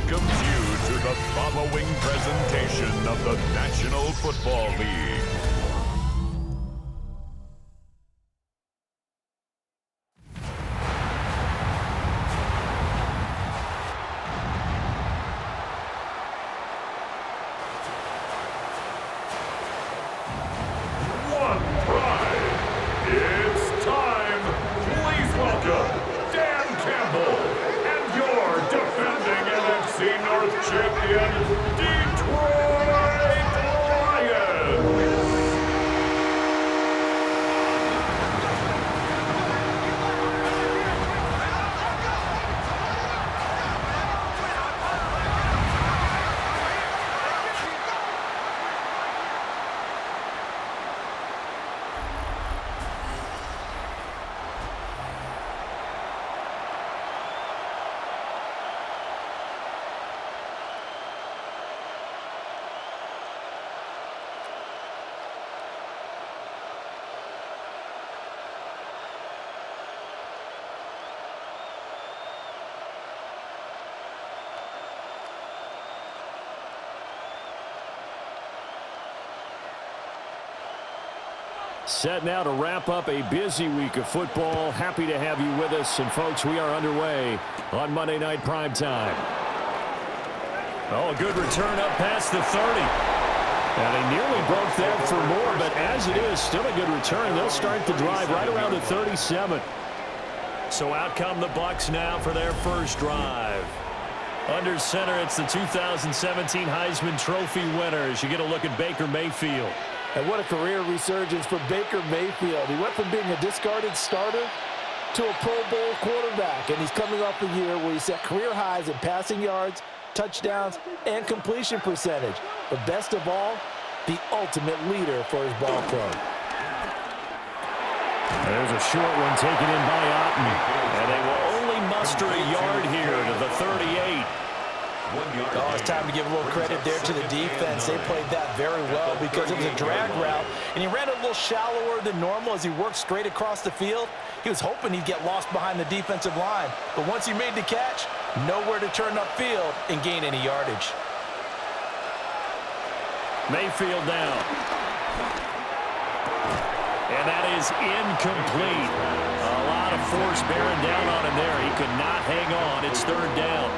welcomes you to the following presentation of the National Football League. Set now to wrap up a busy week of football. Happy to have you with us. And, folks, we are underway on Monday Night Primetime. Oh, a good return up past the 30. And they nearly broke that for more, but as it is, still a good return. They'll start the drive right around the 37. So out come the Bucs now for their first drive. Under center, it's the 2017 Heisman Trophy winners. You get a look at Baker Mayfield. And what a career resurgence for Baker Mayfield. He went from being a discarded starter to a Pro Bowl quarterback. And he's coming off a year where he set career highs in passing yards, touchdowns, and completion percentage. But best of all, the ultimate leader for his ball club. There's a short one taken in by Otten. And they will only muster a yard here to the 38. Oh, it's time to give a little credit there to the defense. They played that very well because it was a drag route, and he ran a little shallower than normal as he worked straight across the field. He was hoping he'd get lost behind the defensive line, but once he made the catch, nowhere to turn upfield and gain any yardage. Mayfield down. And that is incomplete. A lot of force bearing down on him there. He could not hang on. It's third down.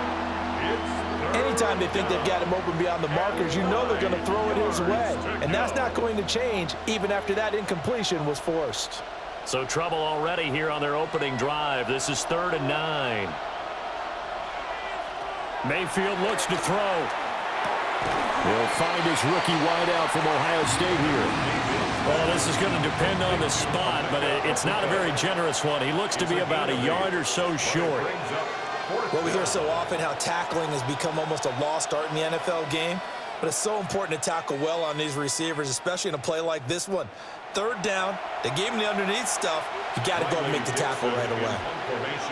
Anytime they think they've got him open beyond the markers, you know they're going to throw it his way. And that's not going to change even after that incompletion was forced. So trouble already here on their opening drive. This is 3rd and 9. Mayfield looks to throw. He'll find his rookie wideout from Ohio State here. Well, this is going to depend on the spot, but it's not a very generous one. He looks to be about a yard or so short. Well, we hear so often how tackling has become almost a lost art in the NFL game, but it's so important to tackle well on these receivers, especially in a play like this one. 3rd down, they gave him the underneath stuff. You got to go and make the tackle right away.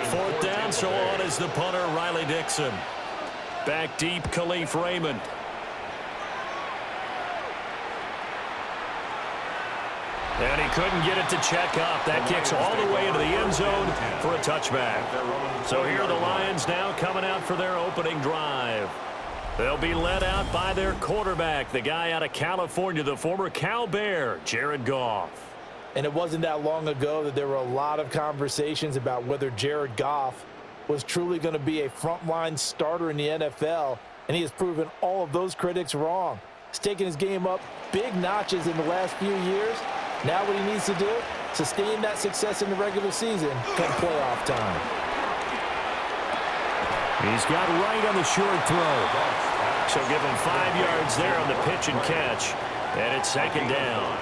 4th down, so on is the punter, Riley Dixon. Back deep, Khalif Raymond. And he couldn't get it to check up. That kicks all the way into the end zone for a touchback. So here are the Lions now coming out for their opening drive. They'll be led out by their quarterback, the guy out of California, the former Cal Bear, Jared Goff. And it wasn't that long ago that there were a lot of conversations about whether Jared Goff was truly going to be a frontline starter in the NFL, and he has proven all of those critics wrong. He's taken his game up big notches in the last few years. Now what he needs to do, sustain that success in the regular season come playoff time. He's got right on the short throw. So give him 5 yards there on the pitch and catch. And it's 2nd down.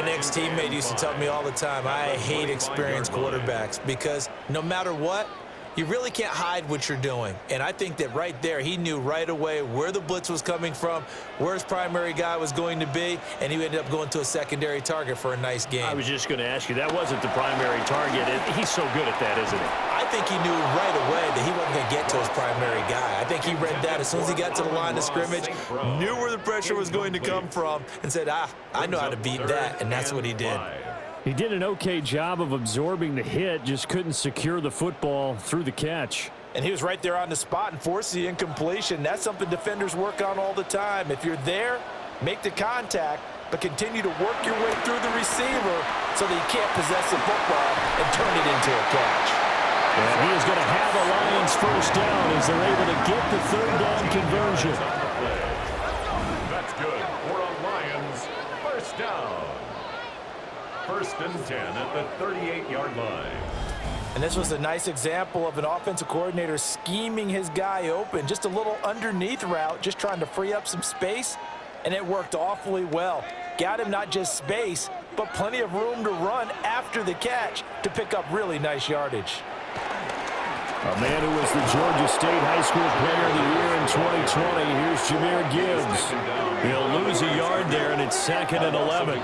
An ex-teammate used to tell me all the time, I hate experienced quarterbacks because no matter what, you really can't hide what you're doing. And I think that right there, he knew right away where the blitz was coming from, where his primary guy was going to be, and he ended up going to a secondary target for a nice game. I was just going to ask you, that wasn't the primary target. He's so good at that, isn't he? I think he knew right away that he wasn't going to get to his primary guy. I think he read that as soon as he got to the line of scrimmage, knew where the pressure was going to come from, and said, I know how to beat that, and that's what he did. He did an okay job of absorbing the hit, just couldn't secure the football through the catch. And he was right there on the spot and forced the incompletion. That's something defenders work on all the time. If you're there, make the contact, but continue to work your way through the receiver so that you can't possess the football and turn it into a catch. And he is going to have a Lions first down as they're able to get the third down conversion. That's good for a Lions first down. 1st and 10 at the 38-yard line. And this was a nice example of an offensive coordinator scheming his guy open. Just a little underneath route, just trying to free up some space, and it worked awfully well. Got him not just space, but plenty of room to run after the catch to pick up really nice yardage. A man who was the Georgia State High School Player of the Year in 2020. Here's Jahmyr Gibbs. He'll lose a yard there, and it's 2nd and 11.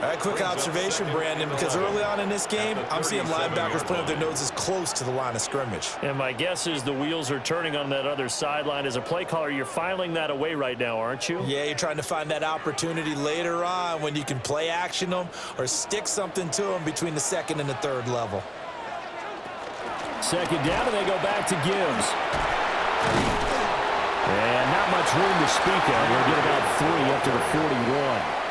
A quick observation, Brandon, because early on in this game, I'm seeing linebackers putting up their noses close to the line of scrimmage. And my guess is the wheels are turning on that other sideline. As a play caller, you're filing that away right now, aren't you? Yeah, you're trying to find that opportunity later on when you can play action them or stick something to them between the 2nd and the 3rd level. 2nd down, and they go back to Gibbs. And not much room to speak of. We'll get about 3 up to the 41.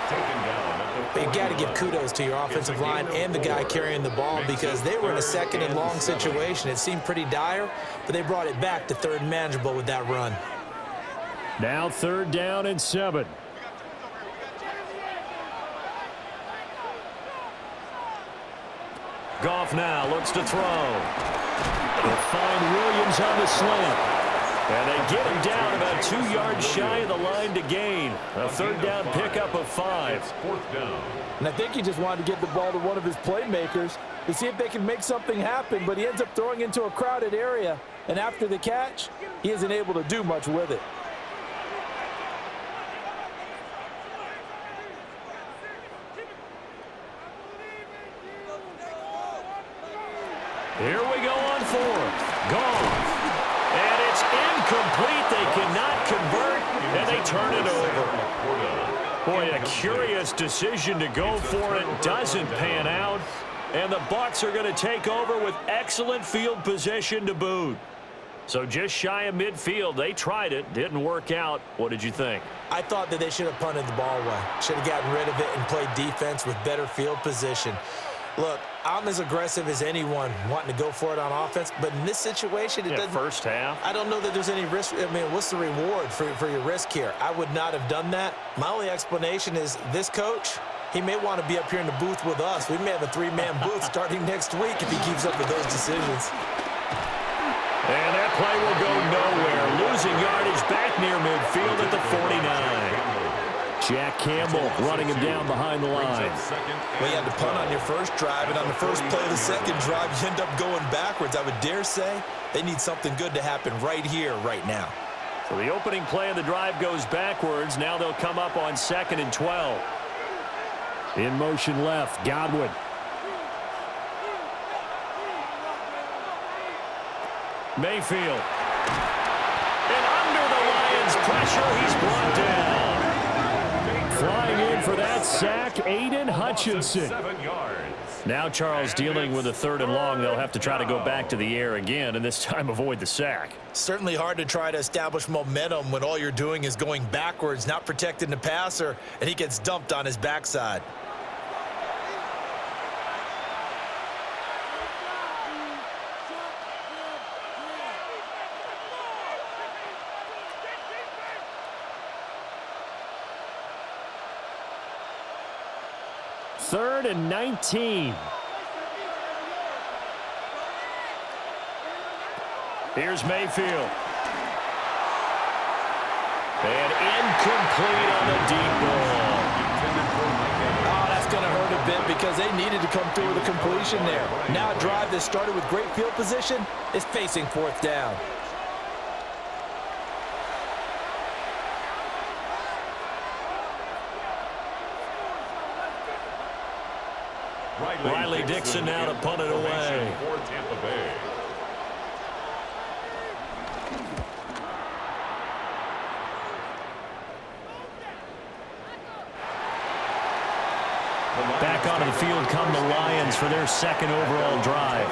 You got to give kudos to your offensive line and the guy carrying the ball because they were in a 2nd and long situation. It seemed pretty dire, but they brought it back to 3rd and manageable with that run. Now 3rd down and 7. Goff now looks to throw. They'll find Williams on the slant. And they get him down about 2 yards shy of the line to gain. A 3rd down pickup of 5. 4th down. And I think he just wanted to get the ball to one of his playmakers to see if they can make something happen, but he ends up throwing into a crowded area. And after the catch, he isn't able to do much with it. Here we go on 4th. Goff. And it's incomplete. They cannot convert, and they turn it over. Boy, a curious decision to go for it. Doesn't pan out. And the Bucs are going to take over with excellent field position to boot. So just shy of midfield. They tried it. Didn't work out. What did you think? I thought that they should have punted the ball away. Should have gotten rid of it and played defense with better field position. Look, I'm as aggressive as anyone wanting to go for it on offense, but in this situation, it doesn't. First half. I don't know that there's any risk. I mean, what's the reward for your risk here? I would not have done that. My only explanation is this coach, he may want to be up here in the booth with us. We may have a 3-man booth starting next week if he keeps up with those decisions. And that play will go nowhere. Losing yardage back near midfield at the 49. Jack Campbell running him down behind the line. Well, you had to punt on your first drive, and on the first play of the second drive, you end up going backwards. I would dare say they need something good to happen right here, right now. So the opening play of the drive goes backwards. Now they'll come up on 2nd and 12. In motion left, Godwin. Mayfield. And under the Lions' pressure, he's brought down. Flying in for that sack, Aiden Hutchinson. 7 yards. Now Charles dealing with a 3rd and long. They'll have to try to go back to the air again, and this time avoid the sack. Certainly hard to try to establish momentum when all you're doing is going backwards, not protecting the passer, and he gets dumped on his backside. Third and 19. Here's Mayfield. And incomplete on the deep ball. Oh, that's going to hurt a bit because they needed to come through with a completion there. Now a drive that started with great field position is facing 4th down. Riley Dixon now to punt it away. For Tampa Bay. Back onto the field come the Lions for their 2nd overall drive.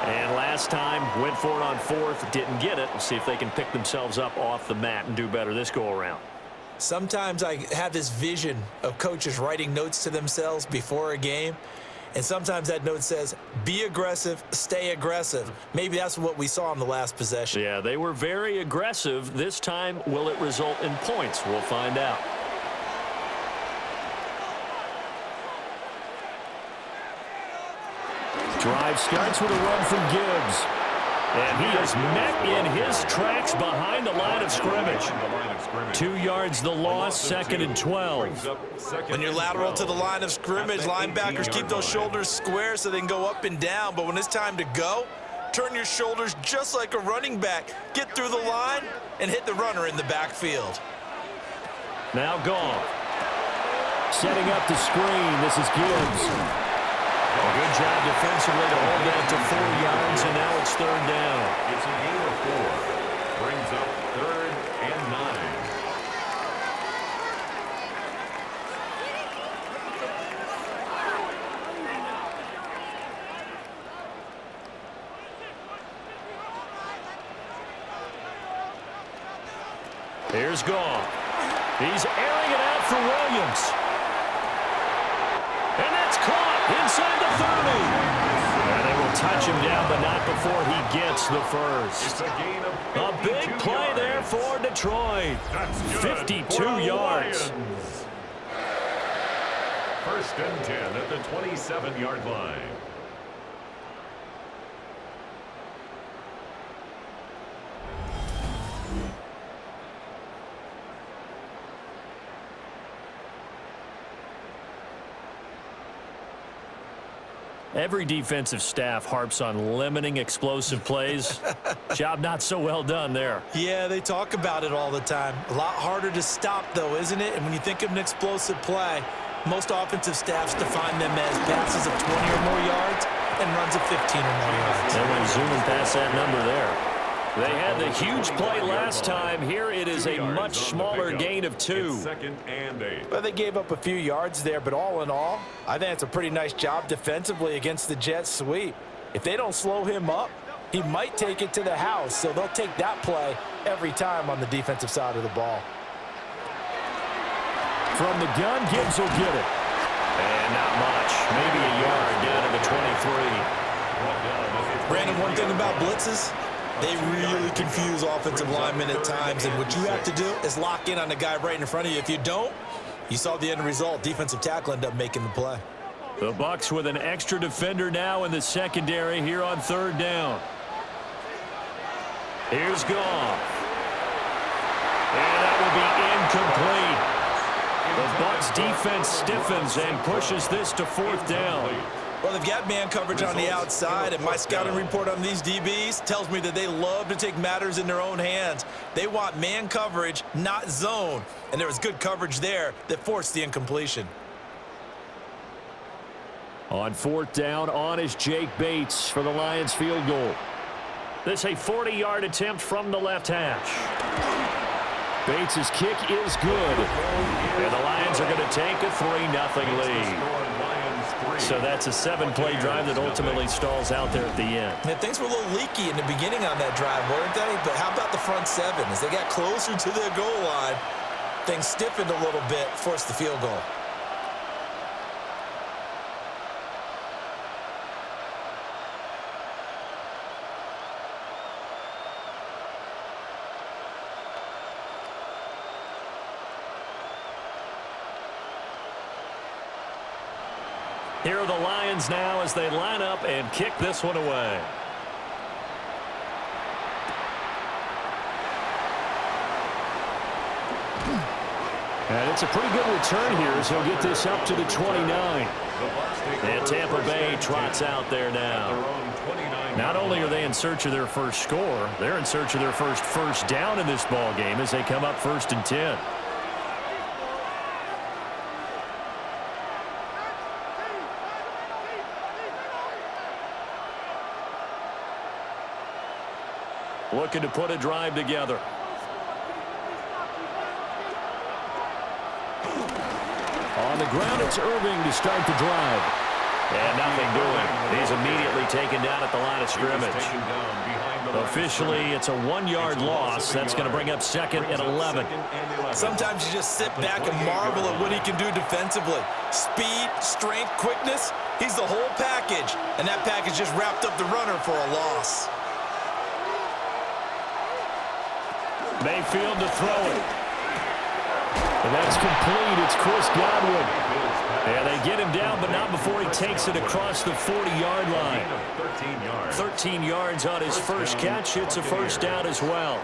And last time, went for it on 4th, didn't get it. We'll see if they can pick themselves up off the mat and do better this go-around. Sometimes I have this vision of coaches writing notes to themselves before a game, and sometimes that note says, be aggressive, stay aggressive. Maybe that's what we saw in the last possession. Yeah, they were very aggressive. This time, will it result in points? We'll find out. Drive starts with a run from Gibbs. And he is met in his tracks behind the line of scrimmage. 2 yards the loss, 2nd and 12. When you're lateral to the line of scrimmage, linebackers keep those shoulders square so they can go up and down. But when it's time to go, turn your shoulders just like a running back. Get through the line and hit the runner in the backfield. Now gone. Setting up the screen. This is Gibbs. A good job defensively to hold that to 4 yards, and now it's 3rd down. It's a gain of 4. Brings up 3rd and 9. Here's Goff. He's airing it out for Williams. And that's caught inside the 30. And they will touch him down, but not before he gets the first. A big play there for Detroit. 52 yards. 1st and 10 at the 27-yard line. Every defensive staff harps on limiting explosive plays. Job not so well done there. Yeah, they talk about it all the time. A lot harder to stop, though, isn't it? And when you think of an explosive play, most offensive staffs define them as passes of 20 or more yards and runs of 15 or more yards. They went zooming past that number there. They had the huge play last time. Here it is a much smaller gain of 2. 2nd and 8. Well, they gave up a few yards there, but all in all, I think it's a pretty nice job defensively against the Jets sweep. If they don't slow him up, he might take it to the house, so they'll take that play every time on the defensive side of the ball. From the gun, Gibbs will get it. And not much. Maybe a yard down to the 23. Brandon, one thing about blitzes, they really confuse offensive linemen at times, and what you have to do is lock in on the guy right in front of you. If you don't, you saw the end result. Defensive tackle ended up making the play. The Bucs with an extra defender now in the secondary here on 3rd down. Here's Goff. And that will be incomplete. The Bucs defense stiffens and pushes this to 4th down. Well, they've got man coverage on the outside, and my scouting report on these DBs tells me that they love to take matters in their own hands. They want man coverage, not zone, and there was good coverage there that forced the incompletion. On 4th down, on is Jake Bates for the Lions field goal. This a 40-yard attempt from the left hash. Bates' kick is good, and the Lions are going to take a 3-0 lead. So that's a 7-play drive that ultimately stalls out there at the end. Yeah, things were a little leaky in the beginning on that drive, weren't they? But how about the front 7? As they got closer to their goal line, things stiffened a little bit, forced the field goal. Here are the Lions now as they line up and kick this one away. And it's a pretty good return here as he'll get this up to the 29. And Tampa Bay trots out there now. Not only are they in search of their first score, they're in search of their first down in this ball game as they come up 1st and 10. Looking to put a drive together. On the ground, it's Irving to start the drive. And nothing doing. He's immediately taken down at the line of scrimmage. Officially, it's a 1-yard loss. That's going to bring up 2nd and 11. Sometimes you just sit back and marvel at what he can do defensively. Speed, strength, quickness. He's the whole package. And that package just wrapped up the runner for a loss. Mayfield to throw it. And that's complete. It's Chris Godwin. And they get him down, but not before he takes it across the 40-yard line. 13 yards on his first catch. It's a first down as well.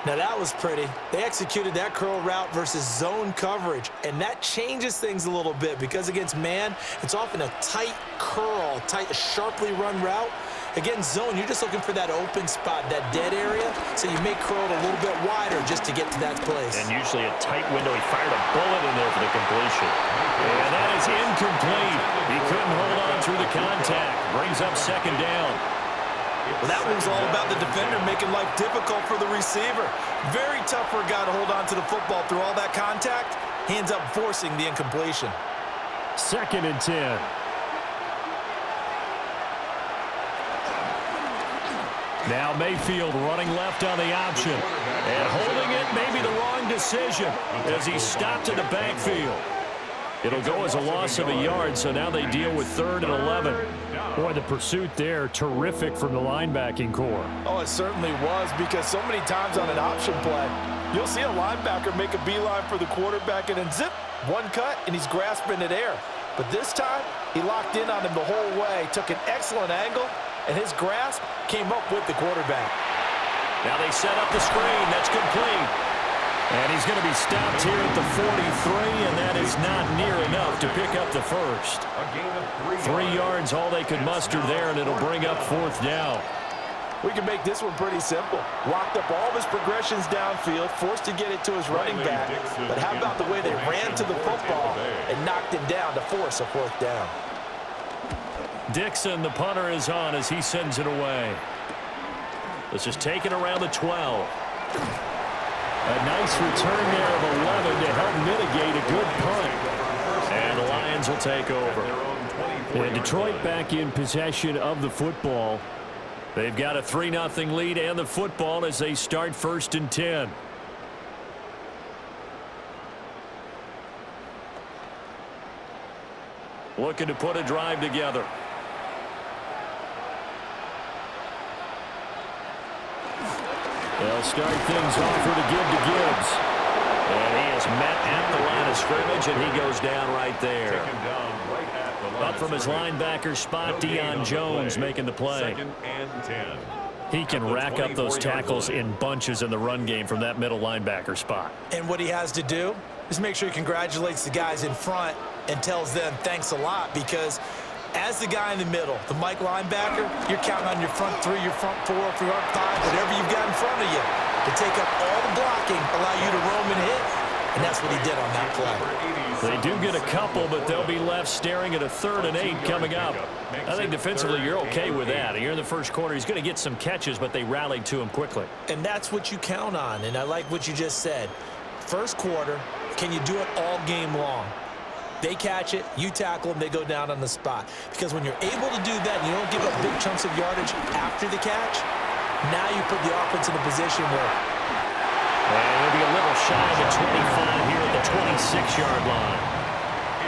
Now that was pretty. They executed that curl route versus zone coverage, and that changes things a little bit because against man, it's often a tight curl, sharply run route. Against zone, you're just looking for that open spot, that dead area, so you may curl it a little bit wider just to get to that place. And usually a tight window. He fired a bullet in there for the completion. And that is incomplete. He couldn't hold on through the contact. Brings up 2nd down. Well, that was all about the defender making life difficult for the receiver. Very tough for a guy to hold on to the football through all that contact. He ends up forcing the incompletion. 2nd and 10. Now Mayfield running left on the option. And holding it, maybe the wrong decision as he stopped in the backfield. It'll go as a loss of a yard, so now they deal with 3rd and 11. Boy, the pursuit there, terrific from the linebacking core. Oh, it certainly was, because so many times on an option play, you'll see a linebacker make a beeline for the quarterback and then zip, one cut, and he's grasping at air. But this time, he locked in on him the whole way, took an excellent angle, and his grasp came up with the quarterback. Now they set up the screen. That's complete. And he's going to be stopped here at the 43, and that is not near enough to pick up the first. 3 yards, all they could muster there, and it'll bring up 4th down. We can make this one pretty simple. Locked up all of his progressions downfield, forced to get it to his running back. But how about the way they ran to the football and knocked him down to force a 4th down? Dixon, the punter, is on as he sends it away. This is taken around the 12. A nice return there of 11 to help mitigate a good punt. And the Lions will take over. And Detroit back in possession of the football. They've got a 3-0 lead and the football as they start 1st and 10. Looking to put a drive together. They'll start things off with a give to Gibbs. And he is met at the line of scrimmage, and he goes down right there. Up from his linebacker spot, Deion Jones making the play. 2nd and 10. He can rack up those tackles in bunches in the run game from that middle linebacker spot. And what he has to do is make sure he congratulates the guys in front and tells them thanks a lot, because as the guy in the middle, the Mike linebacker, you're counting on your front 3, your front 4, your front 5, whatever you've got in front of you to take up all the blocking, allow you to roam and hit, and that's what he did on that play. They do get a couple, but they'll be left staring at a 3rd and 8 coming up. I think defensively you're okay with that. You're in the first quarter. He's going to get some catches, but they rallied to him quickly. And that's what you count on, and I like what you just said. First quarter, can you do it all game long? They catch it, you tackle them, they go down on the spot. Because when you're able to do that and you don't give up big chunks of yardage after the catch, now you put the offense in a position where... And it'll be a little shy of the 25 here at the 26-yard line.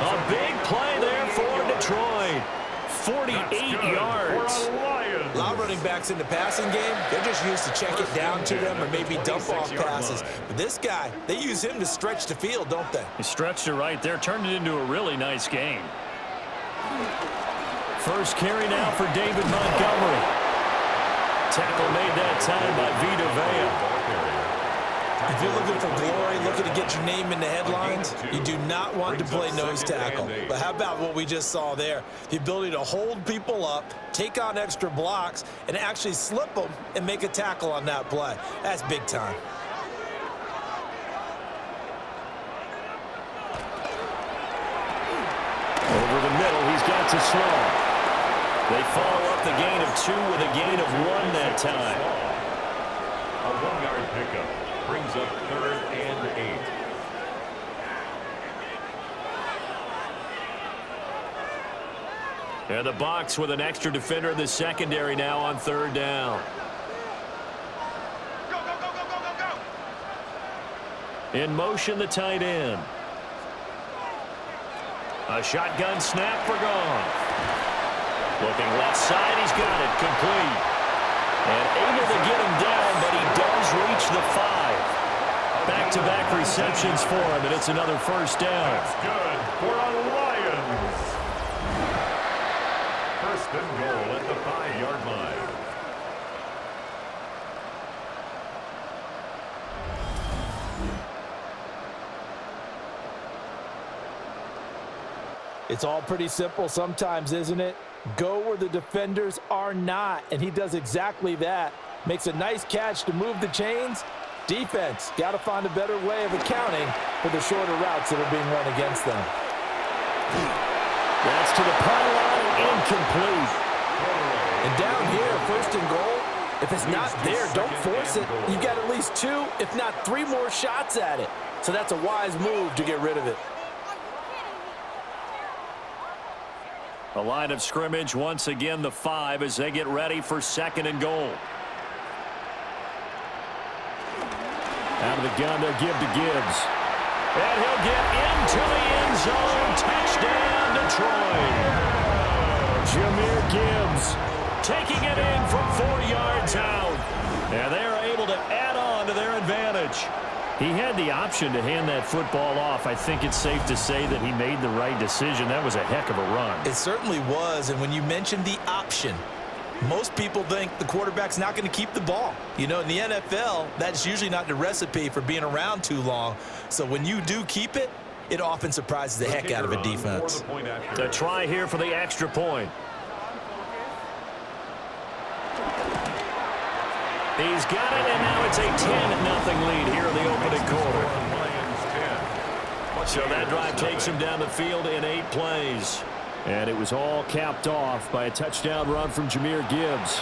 A big play there for Detroit. 48 yards. A lot of running backs in the passing game, they're just used to check it down to them or maybe dump off passes. But this guy, they use him to stretch the field, don't they? He stretched it right there, turned it into a really nice game. First carry now for David Montgomery. Tackle made that time by VIVO. If you're looking for glory, looking to get your name in the headlines, you do not want to play nose tackle. But how about what we just saw there? The ability to hold people up, take on extra blocks, and actually slip them and make a tackle on that play. That's big time. Over the middle, he's got to slow. They follow up the gain of 2 with a gain of 1 that time. A 1-yard pickup brings up 3rd and 8. And the Bucs with an extra defender in the secondary now on third down. Go, go, go, go, go, go, go. In motion, the tight end. A shotgun snap for Goff. Looking left side, he's got it, complete. And able to get him down, but he does reach the 5. Back-to-back receptions for him, and it's another first down. That's good. We're on Lions. First and goal at the 5-yard line. It's all pretty simple sometimes, isn't it? Go where the defenders are not, and he does exactly that. Makes a nice catch to move the chains. Defense, got to find a better way of accounting for the shorter routes that are being run against them. That's to the pylon, incomplete. And down here, first and goal, if it's not there, don't force it. You've got at least 2, if not 3 more shots at it. So that's a wise move to get rid of it. A line of scrimmage, once again, the 5 as they get ready for second and goal. Out of the gun, they'll give to Gibbs. And he'll get into the end zone. Touchdown, Detroit. Jahmyr Gibbs taking it in from 4 yards out. And they are able to add on to their advantage. He had the option to hand that football off. I think it's safe to say that he made the right decision. That was a heck of a run. It certainly was, and when you mentioned the option, most people think the quarterback's not going to keep the ball. You know, in the NFL, that's usually not the recipe for being around too long. So when you do keep it, it often surprises the heck out of a defense. A try here for the extra point. He's got it, and now it's a 10-0 lead here in the opening quarter. So that drive takes him down the field in 8 plays. And it was all capped off by a touchdown run from Jahmyr Gibbs.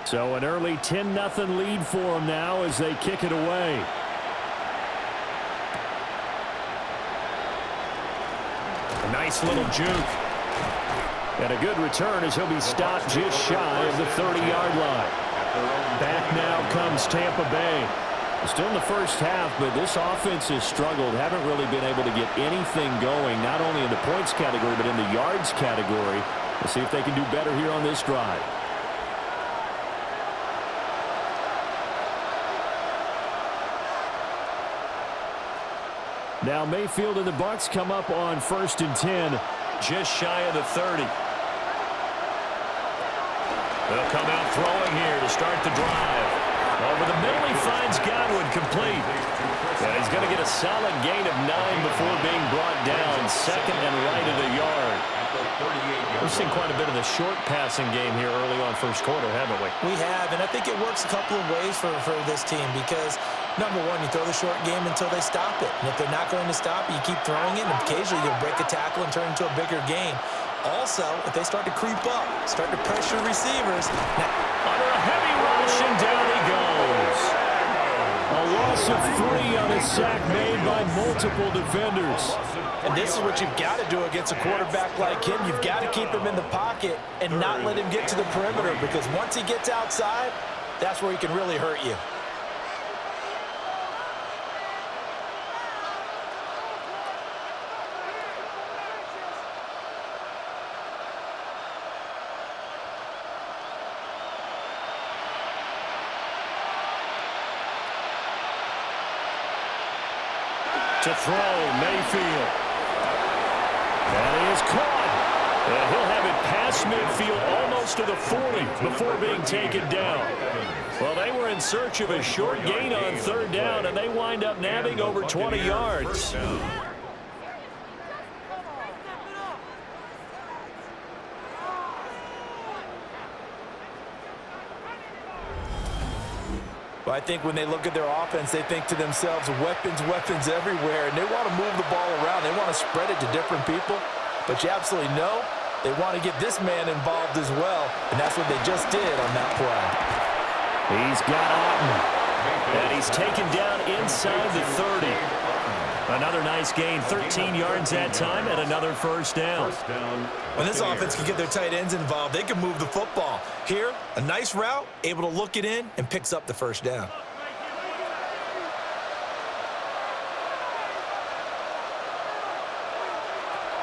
So an early 10-0 lead for them now as they kick it away. A nice little juke. And a good return as he'll be stopped just shy of the 30-yard line. Back now comes Tampa Bay. Still in the first half, but this offense has struggled. Haven't really been able to get anything going, not only in the points category, but in the yards category. We'll see if they can do better here on this drive. Now Mayfield and the Bucs come up on 1st and 10, just shy of the 30. They'll come out throwing here to start the drive. Over the middle, he finds Godwin complete. And he's going to get a solid gain of 9 before being brought down, second and right of the yard. We've seen quite a bit of the short passing game here early on first quarter, haven't we? We have, and I think it works a couple of ways for this team because, number one, you throw the short game until they stop it. And if they're not going to stop it, you keep throwing it, and occasionally you'll break a tackle and turn it into a bigger game. Also, if they start to creep up, start to pressure receivers. Under a heavy rush, and down he goes. A loss of 3 on a sack made by multiple defenders. And this is what you've got to do against a quarterback like him. You've got to keep him in the pocket and not let him get to the perimeter, because once he gets outside, that's where he can really hurt you. To throw, Mayfield. And he is caught. And he'll have it past midfield almost to the 40 before being taken down. Well, they were in search of a short gain on 3rd down, and they wind up nabbing over 20 yards. Well, I think when they look at their offense, they think to themselves, weapons, weapons everywhere, and they want to move the ball around. They want to spread it to different people, but you absolutely know they want to get this man involved as well, and that's what they just did on that play. He's got Otten, and he's taken down inside the 30. Another nice gain, 13 yards that time, and another first down. When this offense can get their tight ends involved, they can move the football. Here, a nice route, able to look it in, and picks up the first down.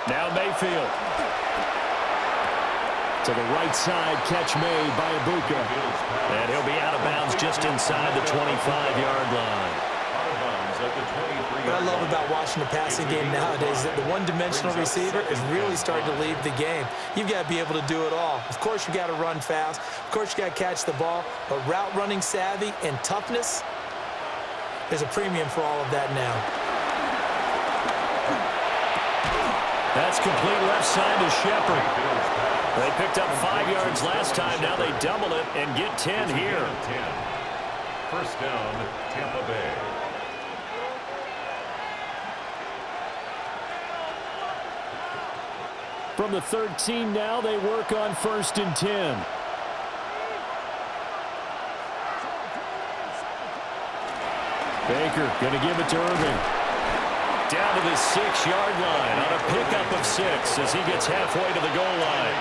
Now Mayfield. To the right side, catch made by Ibuka. And he'll be out of bounds just inside the 25-yard line. What I love about watching the passing game nowadays is that the one-dimensional receiver is really starting to leave the game. You've got to be able to do it all. Of course, you've got to run fast. Of course, you've got to catch the ball. But route running savvy and toughness, there's a premium for all of that now. That's complete left side to Shepard. They picked up 5 yards last time. Now they double it and get 10 here. First down, Tampa Bay. From the 13 now, they work on 1st and 10. Baker going to give it to Irving. Down to the 6-yard line on a pickup of 6 as he gets halfway to the goal line.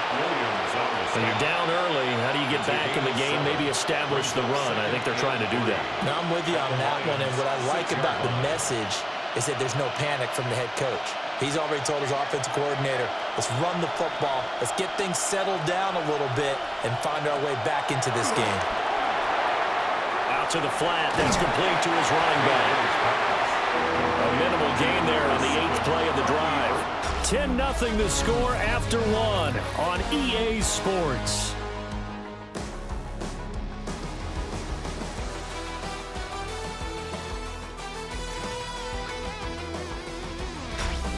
When you're down early, how do you get back in the game, maybe establish the run? I think they're trying to do that. Now, I'm with you on that one, and what I like about the message is that there's no panic from the head coach. He's already told his offensive coordinator, let's run the football, let's get things settled down a little bit and find our way back into this game. Out to the flat, that's complete to his running back. A minimal gain there on the 8th play of the drive. 10-0 the score after 1 on EA Sports.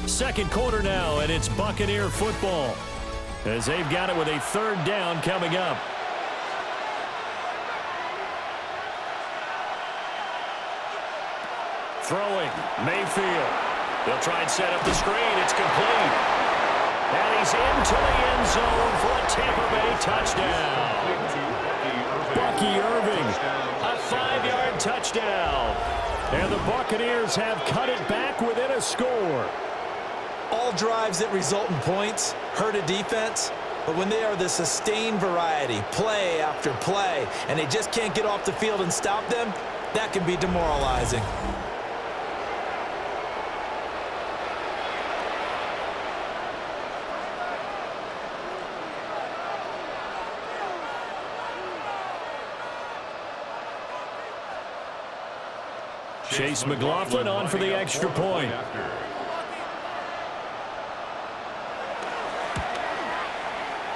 Second quarter now, and it's Buccaneer football as they've got it with a 3rd down coming up. Throwing, Mayfield. They'll try and set up the screen. It's complete. And he's into the end zone for a Tampa Bay touchdown. Bucky Irving, a 5-yard touchdown. And the Buccaneers have cut it back within a score. All drives that result in points hurt a defense, but when they are the sustained variety, play after play, and they just can't get off the field and stop them, that can be demoralizing. Chase McLaughlin on for the extra point.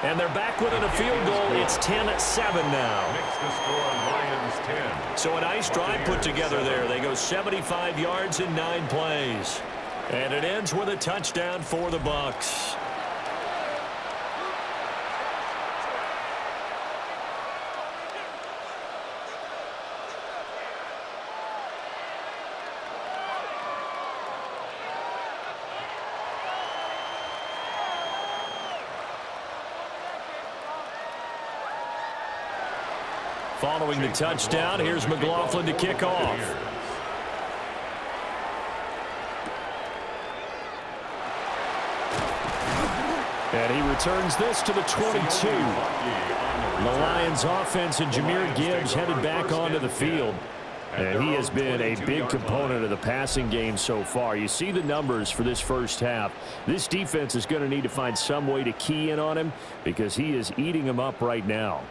And they're back within a field goal. It's 10-7 now. So a nice drive put together there. They go 75 yards in 9 plays. And it ends with a touchdown for the Bucs. Following the touchdown, here's McLaughlin to kick off. And he returns this to the 22. The Lions offense and Jahmyr Gibbs headed back onto the field. And he has been a big component of the passing game so far. You see the numbers for this first half. This defense is going to need to find some way to key in on him because he is eating them up right now.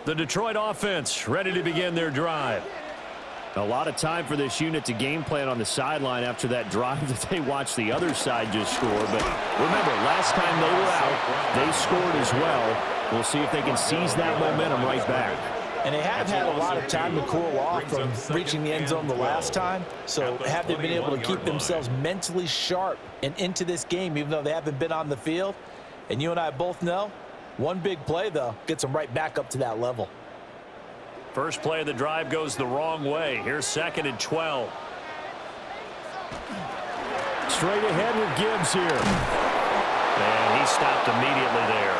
The Detroit offense ready to begin their drive. A lot of time for this unit to game plan on the sideline after that drive that they watched the other side just score. But remember, last time they were out, they scored as well. We'll see if they can seize that momentum right back. And they have had a lot of time to cool off from reaching the end zone the last time. So have they been able to keep themselves mentally sharp and into this game, even though they haven't been on the field? And you and I both know, one big play, though, gets them right back up to that level. First play of the drive goes the wrong way. Here's 2nd and 12. Straight ahead with Gibbs here. And he stopped immediately there.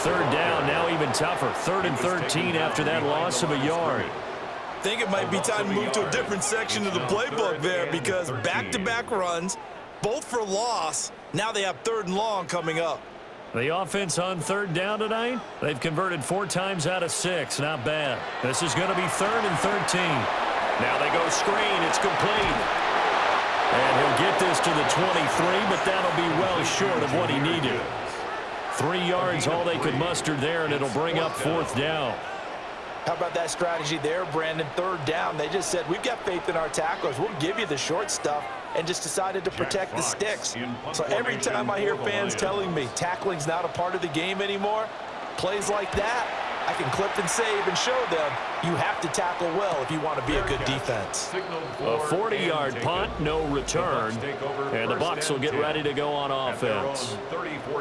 3rd down, now even tougher. 3rd and 13 after that loss of a yard. I think it might be time to move to a different section of the playbook there, because back-to-back runs, both for loss. Now they have 3rd and long coming up. The offense on 3rd down tonight, they've converted 4 times out of 6. Not bad. This is going to be 3rd and 13. Now they go screen. It's complete. And he'll get this to the 23, but that'll be well short of what he needed. 3 yards, all they could muster there, and it'll bring up 4th down. How about that strategy there, Brandon? 3rd down. They just said, we've got faith in our tacklers. We'll give you the short stuff, and just decided to protect the sticks. So every time I hear fans telling me tackling's not a part of the game anymore, plays like that, I can clip and save and show them you have to tackle well if you want to be a good defense. A 40-yard punt, no return, and the Bucs will get ready to go on offense.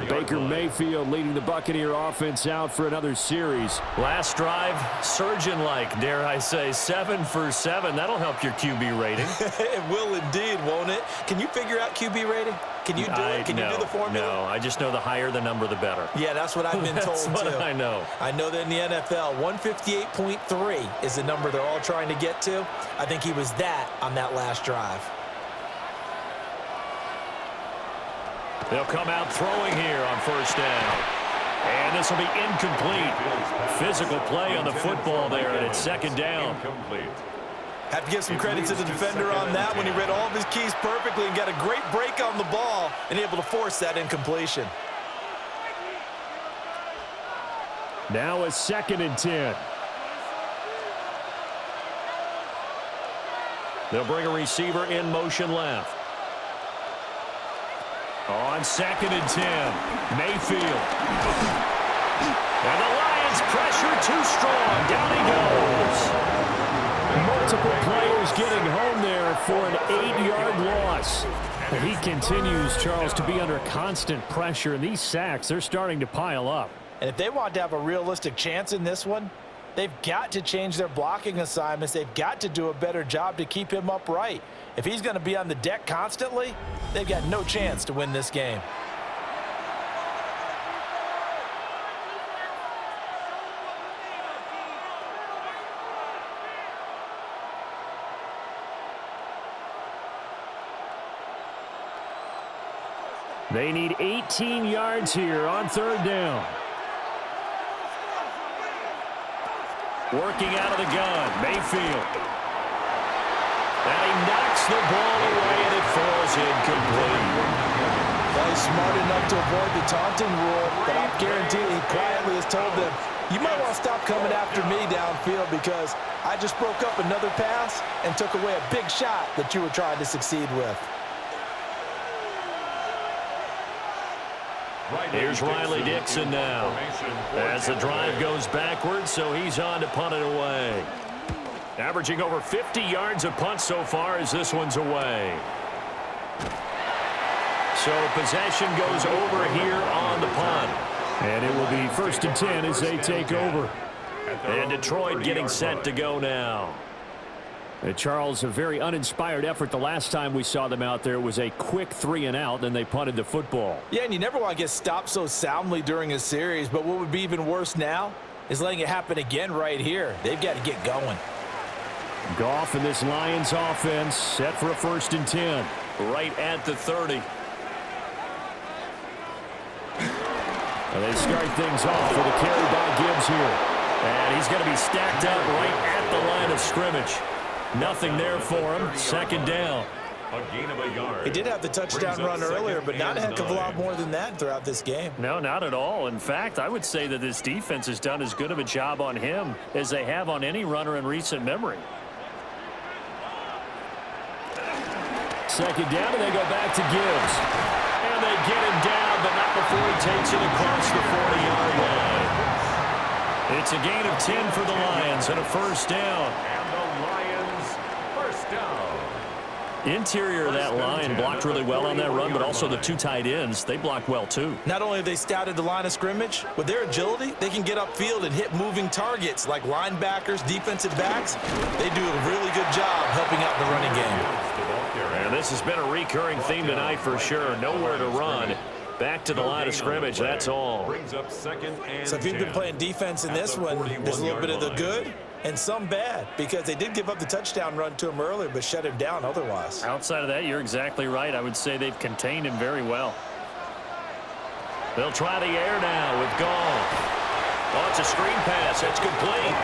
Baker Mayfield leading the Buccaneer offense out for another series. Last drive, surgeon-like, dare I say, 7 for 7. That'll help your QB rating. It will indeed, won't it? Can you figure out QB rating? Can you do it? Can you do the formula? No, I just know the higher the number, the better. Yeah, that's what I've been told, That's what too. I know. I know that in the NFL, 158.3 is the number they're all trying to get to. I think he was that on that last drive. They'll come out throwing here on 1st down. And this will be incomplete. Physical play on the football there, and it's 2nd down. Have to give some credit to the defender on that when he read all of his keys perfectly and got a great break on the ball and able to force that incompletion. Now a 2nd and 10. They'll bring a receiver in motion left. On 2nd and 10, Mayfield. And the Lions pressure too strong. Down he goes. Multiple players getting home there for an 8-yard loss. And he continues, Charles, to be under constant pressure. And these sacks, they're starting to pile up. And if they want to have a realistic chance in this one, they've got to change their blocking assignments. They've got to do a better job to keep him upright. If he's going to be on the deck constantly, they've got no chance to win this game. They need 18 yards here on 3rd down. Working out of the gun, Mayfield. And he knocks the ball away, and it falls incomplete. Well, he's smart enough to avoid the taunting rule, but I'm guaranteed he quietly has told them, you might want to stop coming after me downfield because I just broke up another pass and took away a big shot that you were trying to succeed with. Here's Riley Dixon now as the drive goes backwards, so he's on to punt it away. Averaging over 50 yards of punt so far as this one's away. So possession goes over here on the punt. And it will be 1st and 10 as they take over. And Detroit getting set to go now. Charles, a very uninspired effort the last time we saw them out there. It was a quick 3-and-out, and they punted the football. Yeah, and you never want to get stopped so soundly during a series, but what would be even worse now is letting it happen again right here. They've got to get going. Goff and this Lions offense set for a 1st and 10. Right at the 30. And they start things off with a carry by Gibbs here. And he's going to be stacked up right at the line of scrimmage. Nothing there for him. 2nd down. A gain of a yard. He did have the touchdown run earlier, but not a heck of a lot more than that throughout this game. No, not at all. In fact, I would say that this defense has done as good of a job on him as they have on any runner in recent memory. 2nd down, and they go back to Gibbs. And they get him down, but not before he takes it across the 40-yard line. It's a gain of 10 for the Lions and a first down. And the Lions first down. Interior of that line blocked really well on that run, but also the two tight ends, they blocked well too. Not only have they scouted the line of scrimmage, with their agility, they can get upfield and hit moving targets like linebackers, defensive backs. They do a really good job helping out in the running game. And this has been a recurring theme tonight for sure. Nowhere to run. Back to the line of scrimmage, that's all. Brings up second and So if you've been playing defense in this one, there's a little bit of the good and some bad, because they did give up the touchdown run to him earlier, but shut him down otherwise. Outside of that, you're exactly right. I would say they've contained him very well. They'll try the air now with Goff. Oh, it's a screen pass. It's complete.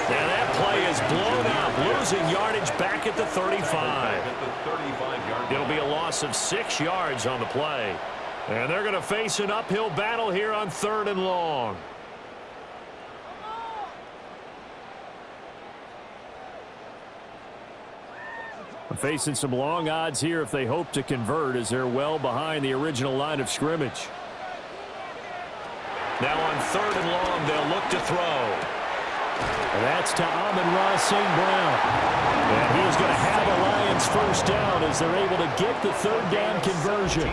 Now that play is blown up, losing yardage back at the 35. It'll be a loss of 6 yards on the play. And they're going to face an uphill battle here on 3rd and long. Facing some long odds here if they hope to convert, as they're well behind the original line of scrimmage. Now on 3rd and long, they'll look to throw. And that's to Amon-Ra St. Brown. And he is going to have a Lions first down as they're able to get the 3rd down conversion.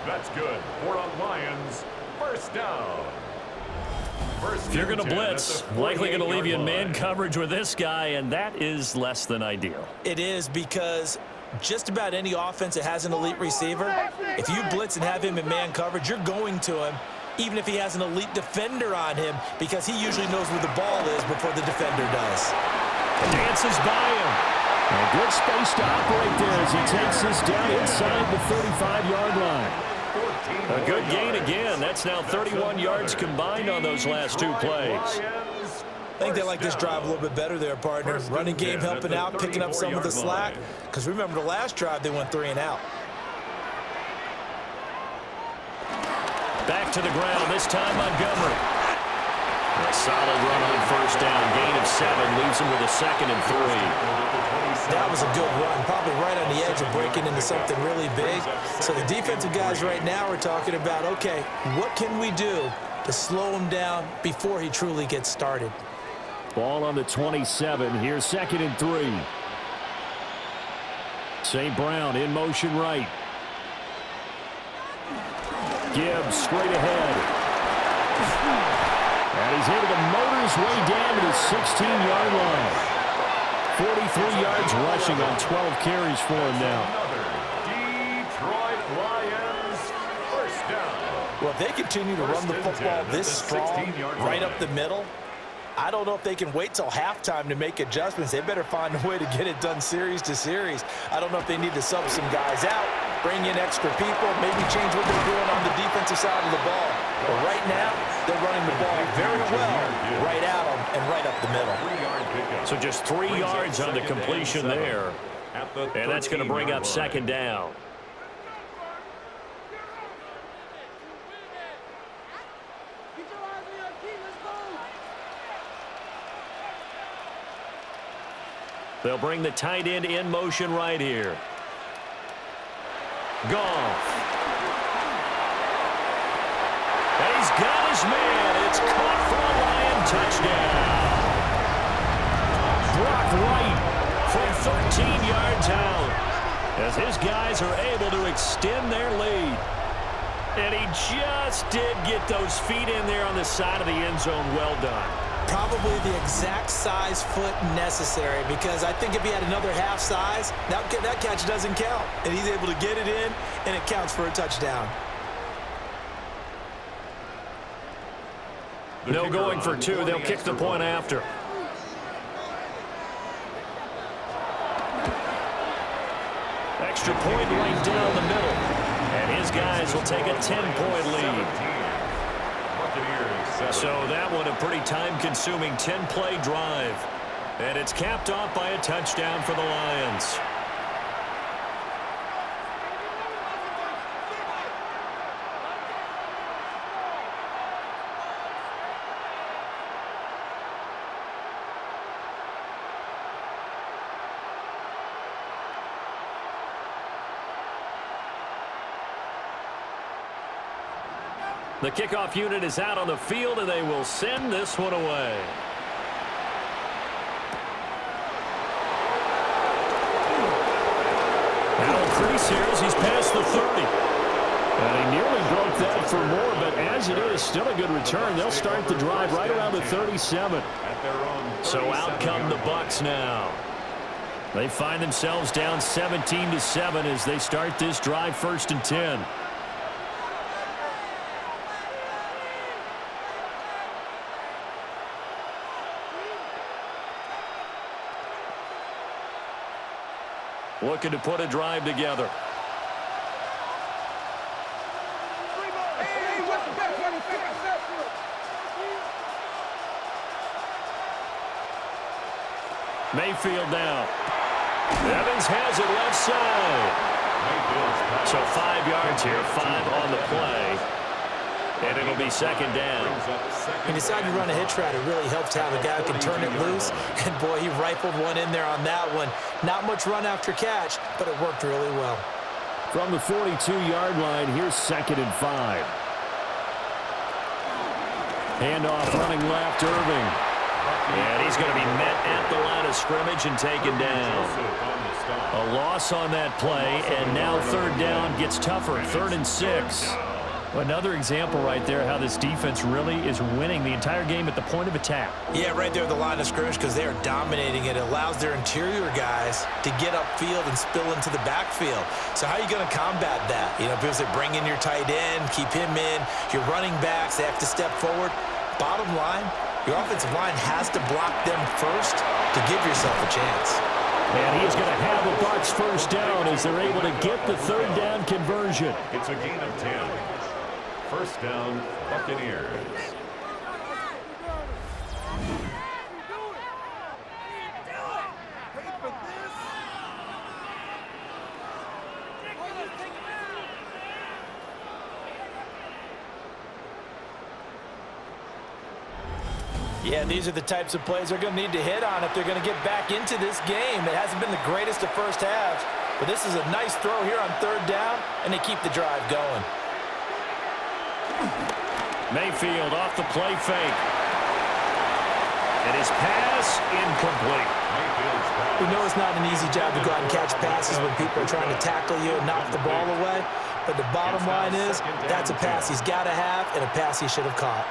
That's good. 4 on Lions. First down. If you're going to blitz, likely going to leave you in man coverage with this guy, and that is less than ideal. It is, because just about any offense that has an elite receiver, if you blitz and have him in man coverage, you're going to him, even if he has an elite defender on him, because he usually knows where the ball is before the defender does. Dances by him. A good space to operate there as he takes this down inside the 35-yard line. A good gain again. That's now 31 yards combined on those last 2 plays. I think they like this drive a little bit better there, partner. Running game helping out, picking up some of the slack. Because remember, the last drive, they went 3 and out. Back to the ground, this time Montgomery. A solid run on first down. Gain of 7 leaves him with a 2nd and 3. That was a good run, probably right on the edge of breaking into something really big. So the defensive guys right now are talking about, okay, what can we do to slow him down before he truly gets started? Ball on the 27. Here's 2nd and 3. St. Brown in motion right. Gibbs straight ahead. And he's able to motor his way down to the 16-yard line. 43 yards rushing on 12 carries for him now. Detroit Lions first down. Well, if they continue to run the football this strong right up the middle, I don't know if they can wait till halftime to make adjustments. They better find a way to get it done series to series. I don't know if they need to sub some guys out, bring in extra people, maybe change what they're doing on the defensive side of the ball. But right now, they're running the ball very well right at them and right up the middle. So just 3 yards on the completion there. And that's going to bring up 2nd down. They'll bring the tight end in motion right here. Goff. And he's got his man. It's caught for a Lion touchdown. Brock Wright from 13 yards out as his guys are able to extend their lead. And he just did get those feet in there on the side of the end zone. Well done. Probably the exact size foot necessary, because I think if he had another half size, that catch doesn't count. And he's able to get it in, and it counts for a touchdown. No going for 2. They'll kick the point after. Extra point right down the middle. And his guys will take a 10-point lead. So that one a pretty time-consuming 10-play drive. And it's capped off by a touchdown for the Lions. The kickoff unit is out on the field, and they will send this one away. Now increase here as he's past the 30. And he nearly broke that for more, but as it is, still a good return. They'll start the drive right around the 37. So out come the Bucs now. They find themselves down 17-7 as they start this drive, 1st and 10. Looking to put a drive together. Mayfield now. Evans has it left side. So 5 yards here, 5 on the play. And it'll be 2nd down. He decided to run a hitch route. It really helps to have a guy who can turn it loose. And, boy, he rifled one in there on that one. Not much run after catch, but it worked really well. From the 42-yard line, here's 2nd and 5. Handoff running left, Irving. And he's going to be met at the line of scrimmage and taken down. A loss on that play, and now 3rd down gets tougher, 3rd and 6. Another example right there how this defense really is winning the entire game at the point of attack. Yeah, right there at the line of scrimmage because they are dominating it. It allows their interior guys to get upfield and spill into the backfield. So how are you going to combat that? You know, people say bring in your tight end, keep him in. Your running backs, they have to step forward. Bottom line, your offensive line has to block them first to give yourself a chance. And he's going to have a Bucs 1st down as they're able to get the 3rd down conversion. It's a gain of 10. 1st down, Buccaneers. Yeah, these are the types of plays they're going to need to hit on if they're going to get back into this game. It hasn't been the greatest of first halves, but this is a nice throw here on 3rd down, and they keep the drive going. Mayfield off the play fake. And his pass incomplete. We know it's not an easy job to go out and catch passes when people are trying to tackle you and knock the ball away. But the bottom line is that's a pass he's got to have and a pass he should have caught.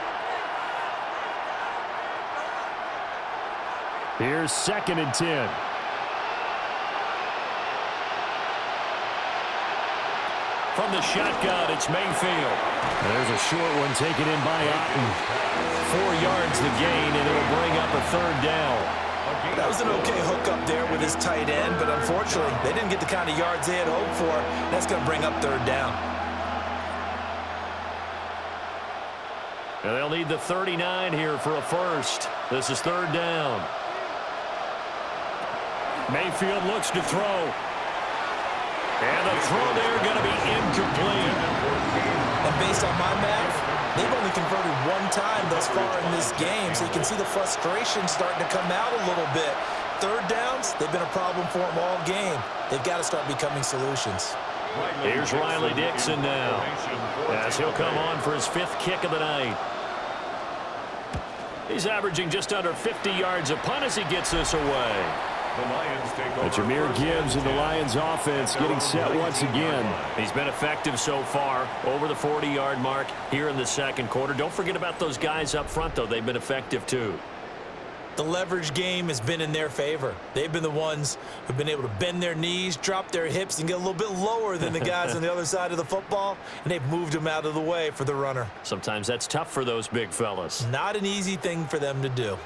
Here's 2nd and 10. From the shotgun, it's Mayfield. There's a short one taken in by Otten. 4 yards the gain, and it'll bring up a 3rd down. That was an okay hook up there with his tight end, but unfortunately, they didn't get the kind of yards they had hoped for. That's going to bring up 3rd down. And they'll need the 39 here for a 1st. This is 3rd down. Mayfield looks to throw. And the throw there going to be incomplete. And based on my math, they've only converted 1 time thus far in this game, so you can see the frustration starting to come out a little bit. 3rd downs, they've been a problem for them all game. They've got to start becoming solutions. Here's Riley Dixon now, as he'll come on for his 5th kick of the night. He's averaging just under 50 yards a punt as he gets this away. But Jahmyr Gibbs and the Lions offense getting set once again. He's been effective so far over the 40-yard mark here in the 2nd quarter. Don't forget about those guys up front, though. They've been effective, too. The leverage game has been in their favor. They've been the ones who've been able to bend their knees, drop their hips, and get a little bit lower than the guys on the other side of the football, and they've moved them out of the way for the runner. Sometimes that's tough for those big fellas. Not an easy thing for them to do.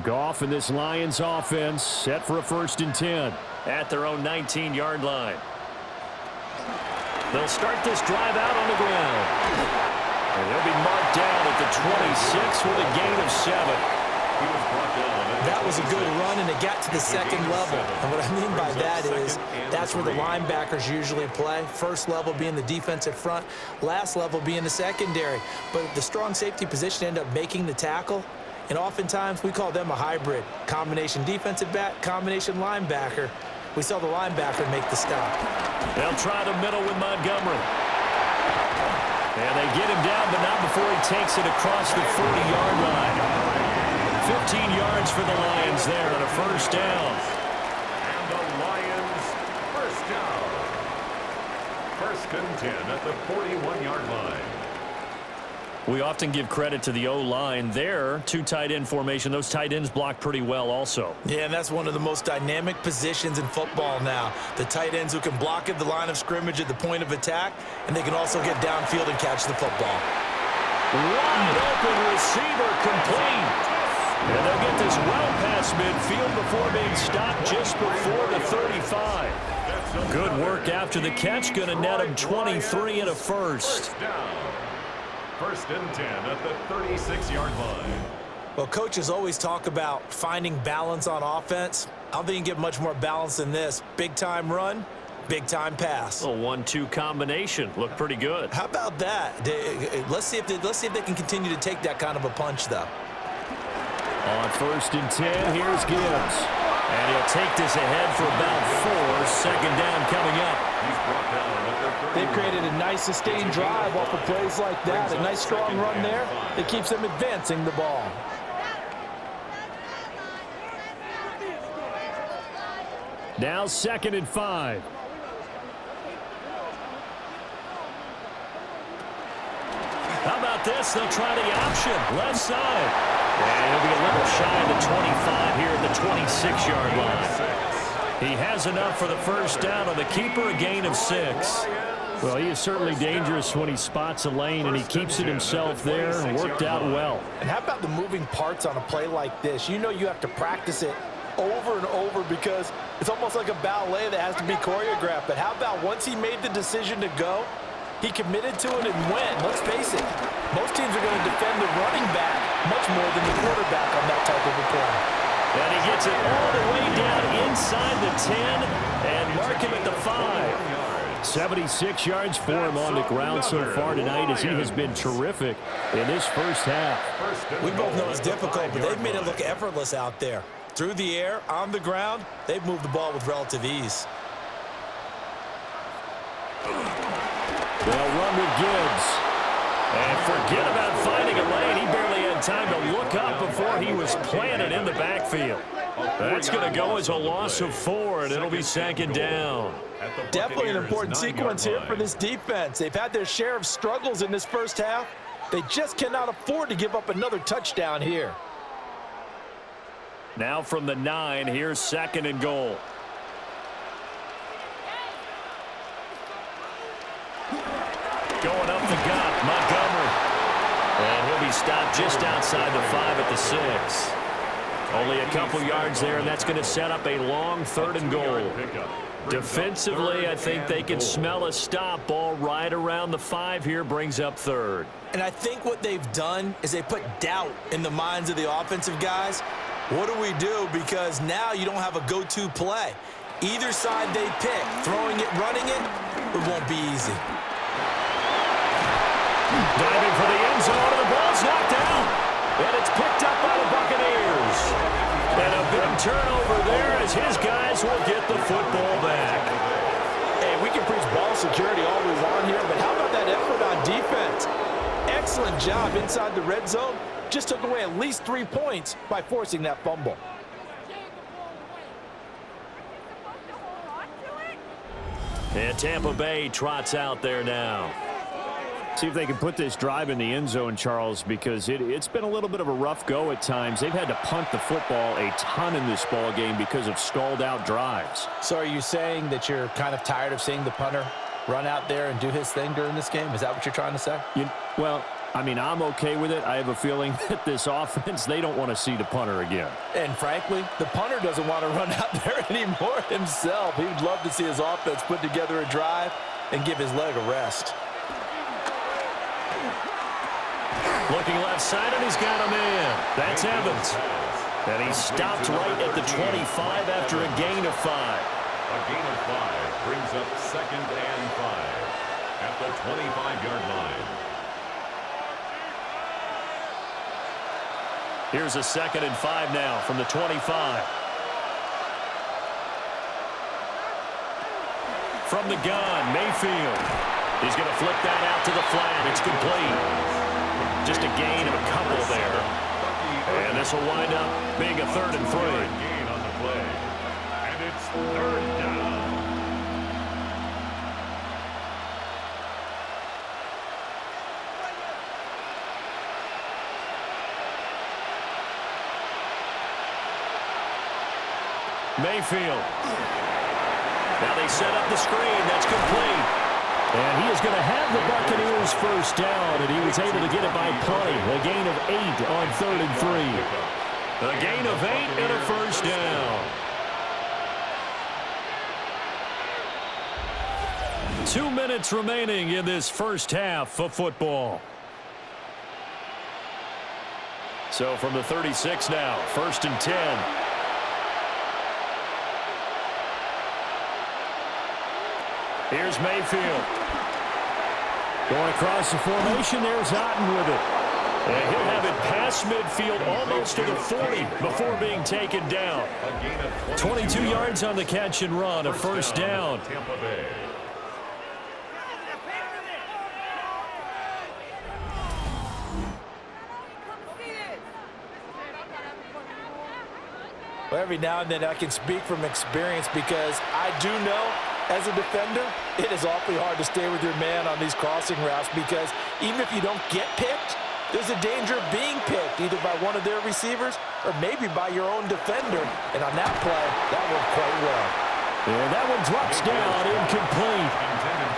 Goff and this Lions offense set for a 1st and 10 at their own 19-yard line. They'll start this drive out on the ground. And they'll be marked down at the 26 with a gain of 7. That was a good run, and it got to the 2nd level. And what I mean by that is that's where the linebackers usually play. 1st level being the defensive front, last level being the secondary. But the strong safety position ended up making the tackle. And oftentimes, we call them a hybrid. Combination defensive back, combination linebacker. We saw the linebacker make the stop. They'll try the middle with Montgomery. And they get him down, but not before he takes it across the 40-yard line. 15 yards for the Lions there on a first down. And the Lions first down. First and 10 at the 41-yard line. We often give credit to the O-line there. Two tight end formation. Those tight ends block pretty well also. Yeah, and that's one of the most dynamic positions in football now. The tight ends who can block at the line of scrimmage at the point of attack, and they can also get downfield and catch the football. Wide open receiver complete. And they'll get this well past midfield before being stopped just before the 35. Good work after the catch. Going to net him 23 and a first. First down. First and 10 at the 36-yard line. Well, coaches always talk about finding balance on offense. I don't think you can get much more balance than this. Big-time run, big-time pass. A 1-2 combination. Looked pretty good. How about that? Let's see if they can continue to take that kind of a punch, though. On first and 10, here's Gibbs. And he'll take this ahead for about 4. Second down coming up. He's brought down at the 30. They've created a nice sustained drive off of plays like that. A nice strong run there that keeps them advancing the ball. Now 2nd and 5. How about this? They'll try the option. Left side. And he'll be a little shy of the 25 here at the 26-yard line. He has enough for the first down on the keeper, a gain of 6. Well, he is certainly dangerous when he spots a lane, and he keeps it himself there and worked out well. And how about the moving parts on a play like this? You know you have to practice it over and over because it's almost like a ballet that has to be choreographed. But how about once he made the decision to go, he committed to it and went. Let's face it, most teams are going to defend the running back much more than the quarterback on that type of a play. And he gets it all the way down inside the 10 and mark him at the 5. 76 yards for him on the ground so far tonight as he has been terrific in this first half. We both know it's difficult, but they've made it look effortless out there. Through the air, on the ground, they've moved the ball with relative ease. They'll run with Gibbs. And forget about finding a lane. He barely had time to look up before he was planted in the backfield. That's going to go as a loss of 4, and it'll be 2nd down. Definitely an important sequence here for this defense. They've had their share of struggles in this first half. They just cannot afford to give up another touchdown here. Now from the 9, here's 2nd and goal. Going up the gut, Montgomery. And he'll be stopped just outside the 5 at the 6. Only a couple yards there, and that's going to set up a long 3rd and goal. Defensively, I think they can smell a stop. Ball right around the 5 here, brings up 3rd. And I think what they've done is they put doubt in the minds of the offensive guys. What do we do? Because now you don't have a go-to play. Either side they pick, throwing it, running it, it won't be easy. Diving for the end zone, and the ball's knocked out. And it's picked up by the Buccaneers. And a big turnover there as his guys will get the football back. Hey, we can preach ball security all we want here, but how about that effort on defense? Excellent job inside the red zone. Just took away at least 3 points by forcing that fumble. And Tampa Bay trots out there now. See if they can put this drive in the end zone, Charles, because it's been a little bit of a rough go at times. They've had to punt the football a ton in this ball game because of stalled-out drives. So are you saying that you're kind of tired of seeing the punter run out there and do his thing during this game? Is that what you're trying to say? Well, I mean, I'm okay with it. I have a feeling that this offense, they don't want to see the punter again. And frankly, the punter doesn't want to run out there anymore himself. He would love to see his offense put together a drive and give his leg a rest. Looking left side, and he's got a man. That's Evans. And he stopped right at the 25 after a gain of 5. A gain of 5 brings up 2nd and 5 at the 25-yard line. Here's a 2nd and 5 now from the 25. From the gun, Mayfield. He's going to flip that out to the flat. It's complete. Just a gain of a couple there. And this will wind up being a 3rd and 3. Gain on the play. And it's 3rd down. Mayfield. Now they set up the screen. That's complete. And he is going to have the Buccaneers first down, and he was able to get it by play. A gain of 8 on 3rd and 3. A gain of 8 and a first down. 2 minutes remaining in this first half of football. So from the 36 now, 1st and 10. Here's Mayfield. Going across the formation, there's Otten with it. And he'll have it past midfield almost to the 40 before being taken down. 22 yards on the catch and run, a first down. Tampa Bay. Well, every now and then I can speak from experience because I do know as a defender, it is awfully hard to stay with your man on these crossing routes because even if you don't get picked, there's a danger of being picked either by one of their receivers or maybe by your own defender. And on that play, that worked quite well. And that one drops down, incomplete.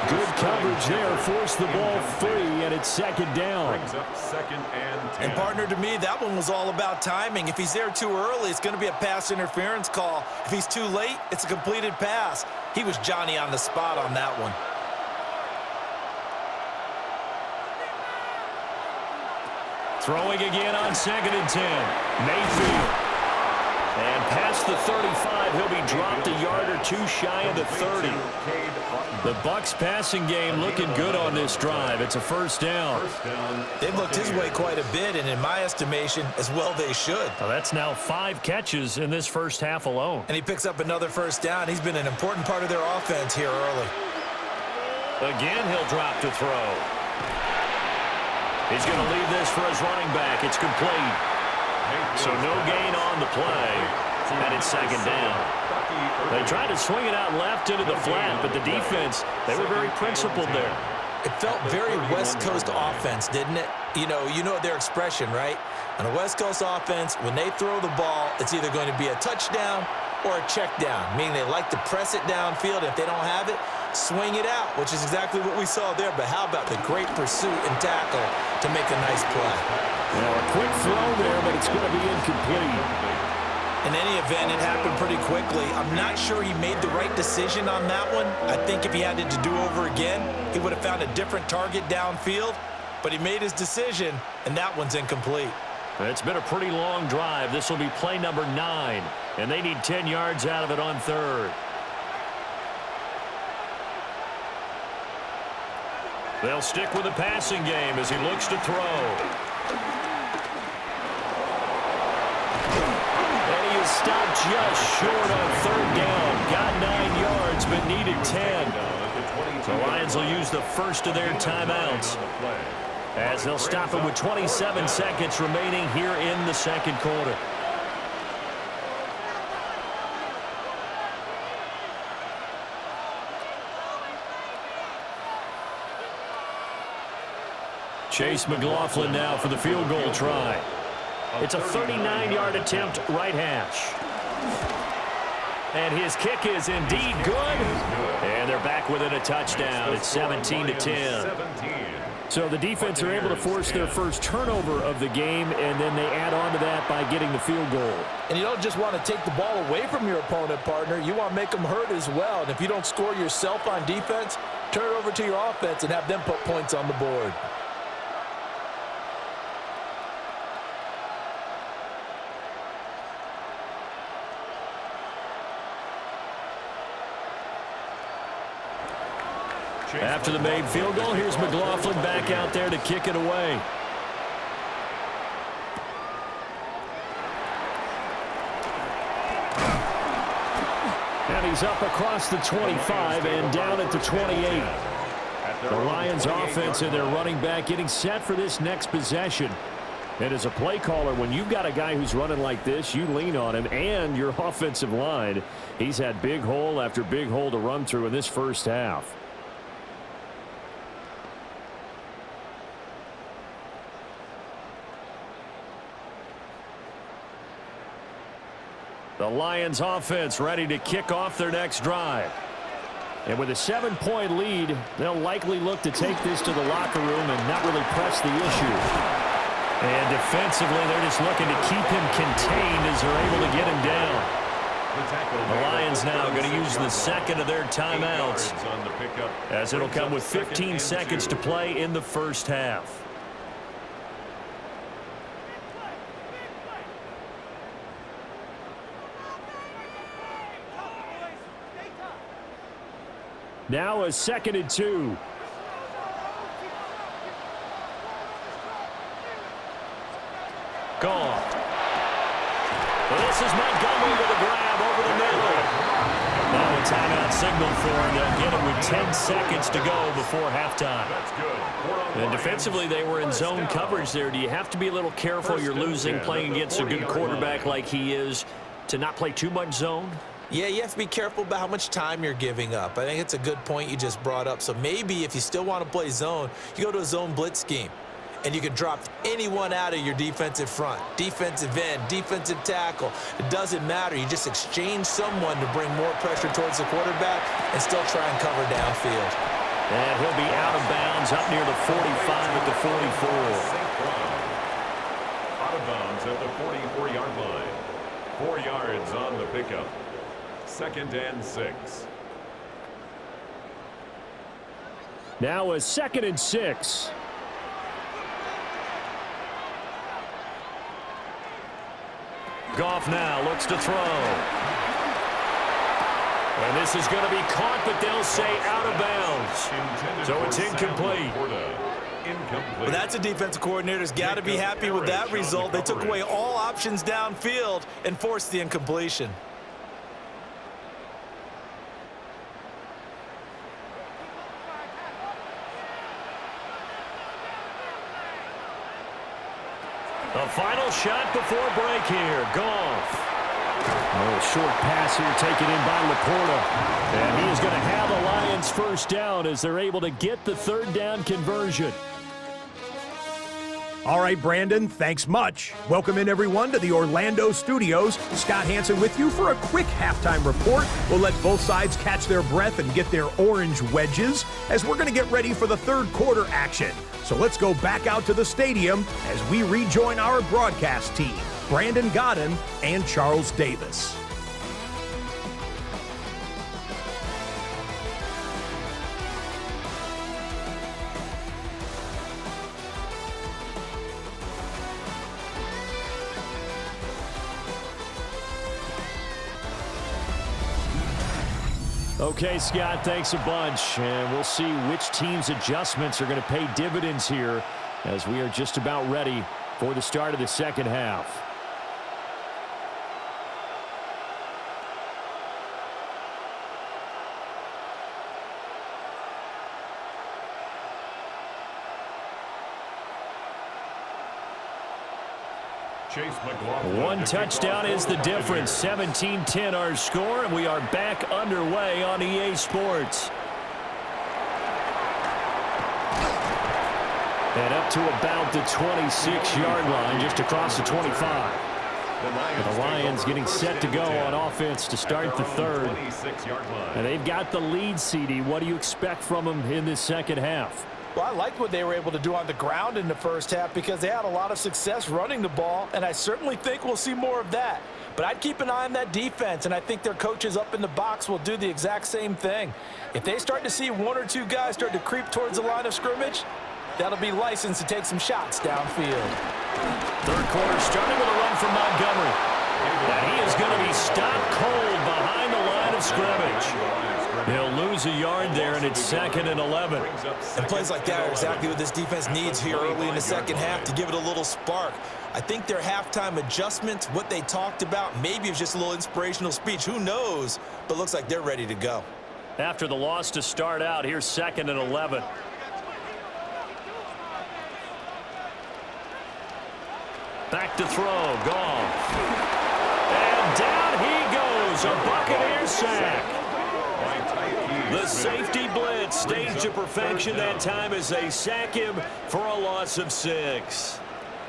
Good coverage there, forced the ball free, and it's 2nd down. Brings up 2nd and 10. And partner, to me, that one was all about timing. If he's there too early, it's going to be a pass interference call. If he's too late, it's a completed pass. He was Johnny on the spot on that one. Throwing again on 2nd and 10. Mayfield. And past the 35, he'll be dropped a yard or 2 shy of the 30. The Bucs passing game looking good on this drive. It's a first down. They've looked his way quite a bit, and in my estimation, as well they should. Now that's now 5 catches in this first half alone. And he picks up another first down. He's been an important part of their offense here early. Again, he'll drop to throw. He's going to leave this for his running back. It's complete. So no gain on the play, and it's 2nd down. They tried to swing it out left into the flat, but the defense, they were very principled there. It felt very West Coast offense, didn't it? You know their expression, right? On a West Coast offense, when they throw the ball, it's either going to be a touchdown or a check down, meaning they like to press it downfield. If they don't have it, swing it out, which is exactly what we saw there. But how about the great pursuit and tackle to make a nice play? Now a quick throw there, but it's going to be incomplete. In any event, it happened pretty quickly. I'm not sure he made the right decision on that one. I think if he had it to do over again, he would have found a different target downfield. But he made his decision, and that one's incomplete. It's been a pretty long drive. This will be play number 9, and they need 10 yards out of it on 3rd. They'll stick with the passing game as he looks to throw. Stopped just short on 3rd down. Got 9 yards, but needed 10. The Lions will use the first of their timeouts as they'll stop it with 27 seconds remaining here in the 2nd quarter. Chase McLaughlin now for the field goal try. It's a 39-yard attempt, right hash. And his kick is indeed good. And they're back within a touchdown. It's 17-10. So the defense are able to force their first turnover of the game, and then they add on to that by getting the field goal. And you don't just want to take the ball away from your opponent, partner. You want to make them hurt as well. And if you don't score yourself on defense, turn it over to your offense and have them put points on the board. After the made field goal, here's McLaughlin back out there to kick it away. And he's up across the 25 and down at the 28. The Lions offense and their running back getting set for this next possession. And as a play caller, when you've got a guy who's running like this, you lean on him and your offensive line. He's had big hole after big hole to run through in this first half. The Lions offense ready to kick off their next drive. And with a 7-point lead, they'll likely look to take this to the locker room and not really press the issue. And defensively, they're just looking to keep him contained as they're able to get him down. The Lions now going to use the second of their timeouts, as it'll come with 15 seconds to play in the first half. Now a 2nd and 2. Gone. Well, this is Montgomery with a grab over the middle. Now a timeout signal for him. They'll get him with 10 seconds to go before halftime. And defensively, they were in zone coverage there. Do you have to be a little careful? You're losing, playing against a good quarterback like he is, to not play too much zone? Yeah, you have to be careful about how much time you're giving up. I think it's a good point you just brought up. So maybe if you still want to play zone, you go to a zone blitz scheme, and you can drop anyone out of your defensive front, defensive end, defensive tackle. It doesn't matter. You just exchange someone to bring more pressure towards the quarterback and still try and cover downfield. And he'll be out of bounds up near the 45 at the 44. Out of bounds at the 44-yard line. 4 yards on the pickup. 2nd and 6. Now a 2nd and 6. Goff now looks to throw. And this is going to be caught, but they'll say out of bounds. So it's incomplete. Well, that's a defensive coordinator's got to be happy with that result. They took away all options downfield and forced the incompletion. The final shot before break here. Goff. Oh, short pass here taken in by Laporta. And he is going to have the Lions first down as they're able to get the 3rd down conversion. All right, Brandon, thanks much. Welcome in, everyone, to the Orlando studios. Scott Hansen with you for a quick halftime report. We'll let both sides catch their breath and get their orange wedges as we're going to get ready for the 3rd quarter action. So let's go back out to the stadium as we rejoin our broadcast team, Brandon Godden and Charles Davis. Okay, Scott, thanks a bunch. And we'll see which team's adjustments are going to pay dividends here as we are just about ready for the start of the second half. One touchdown is the difference. 17-10 our score, and we are back underway on EA Sports. And up to about the 26-yard line, just across the 25. The Lions getting set to go on offense to start the 3rd. And they've got the lead, CD. What do you expect from them in this second half? Well, I liked what they were able to do on the ground in the first half because they had a lot of success running the ball, and I certainly think we'll see more of that. But I'd keep an eye on that defense, and I think their coaches up in the box will do the exact same thing. If they start to see 1 or 2 guys start to creep towards the line of scrimmage, that'll be licensed to take some shots downfield. 3rd quarter starting with a run from Montgomery. And he is going to be stopped cold behind the line of scrimmage. They'll lose a yard there, and it's 2nd and 11. And plays like that are exactly what this defense needs here early in the second half to give it a little spark. I think their halftime adjustments, what they talked about, maybe it was just a little inspirational speech. Who knows? But looks like they're ready to go. After the loss to start out, here's 2nd and 11. Back to throw. Goff. And down he goes. A Buccaneers sack. The safety blitz staged to perfection that time as they sack him for a loss of 6.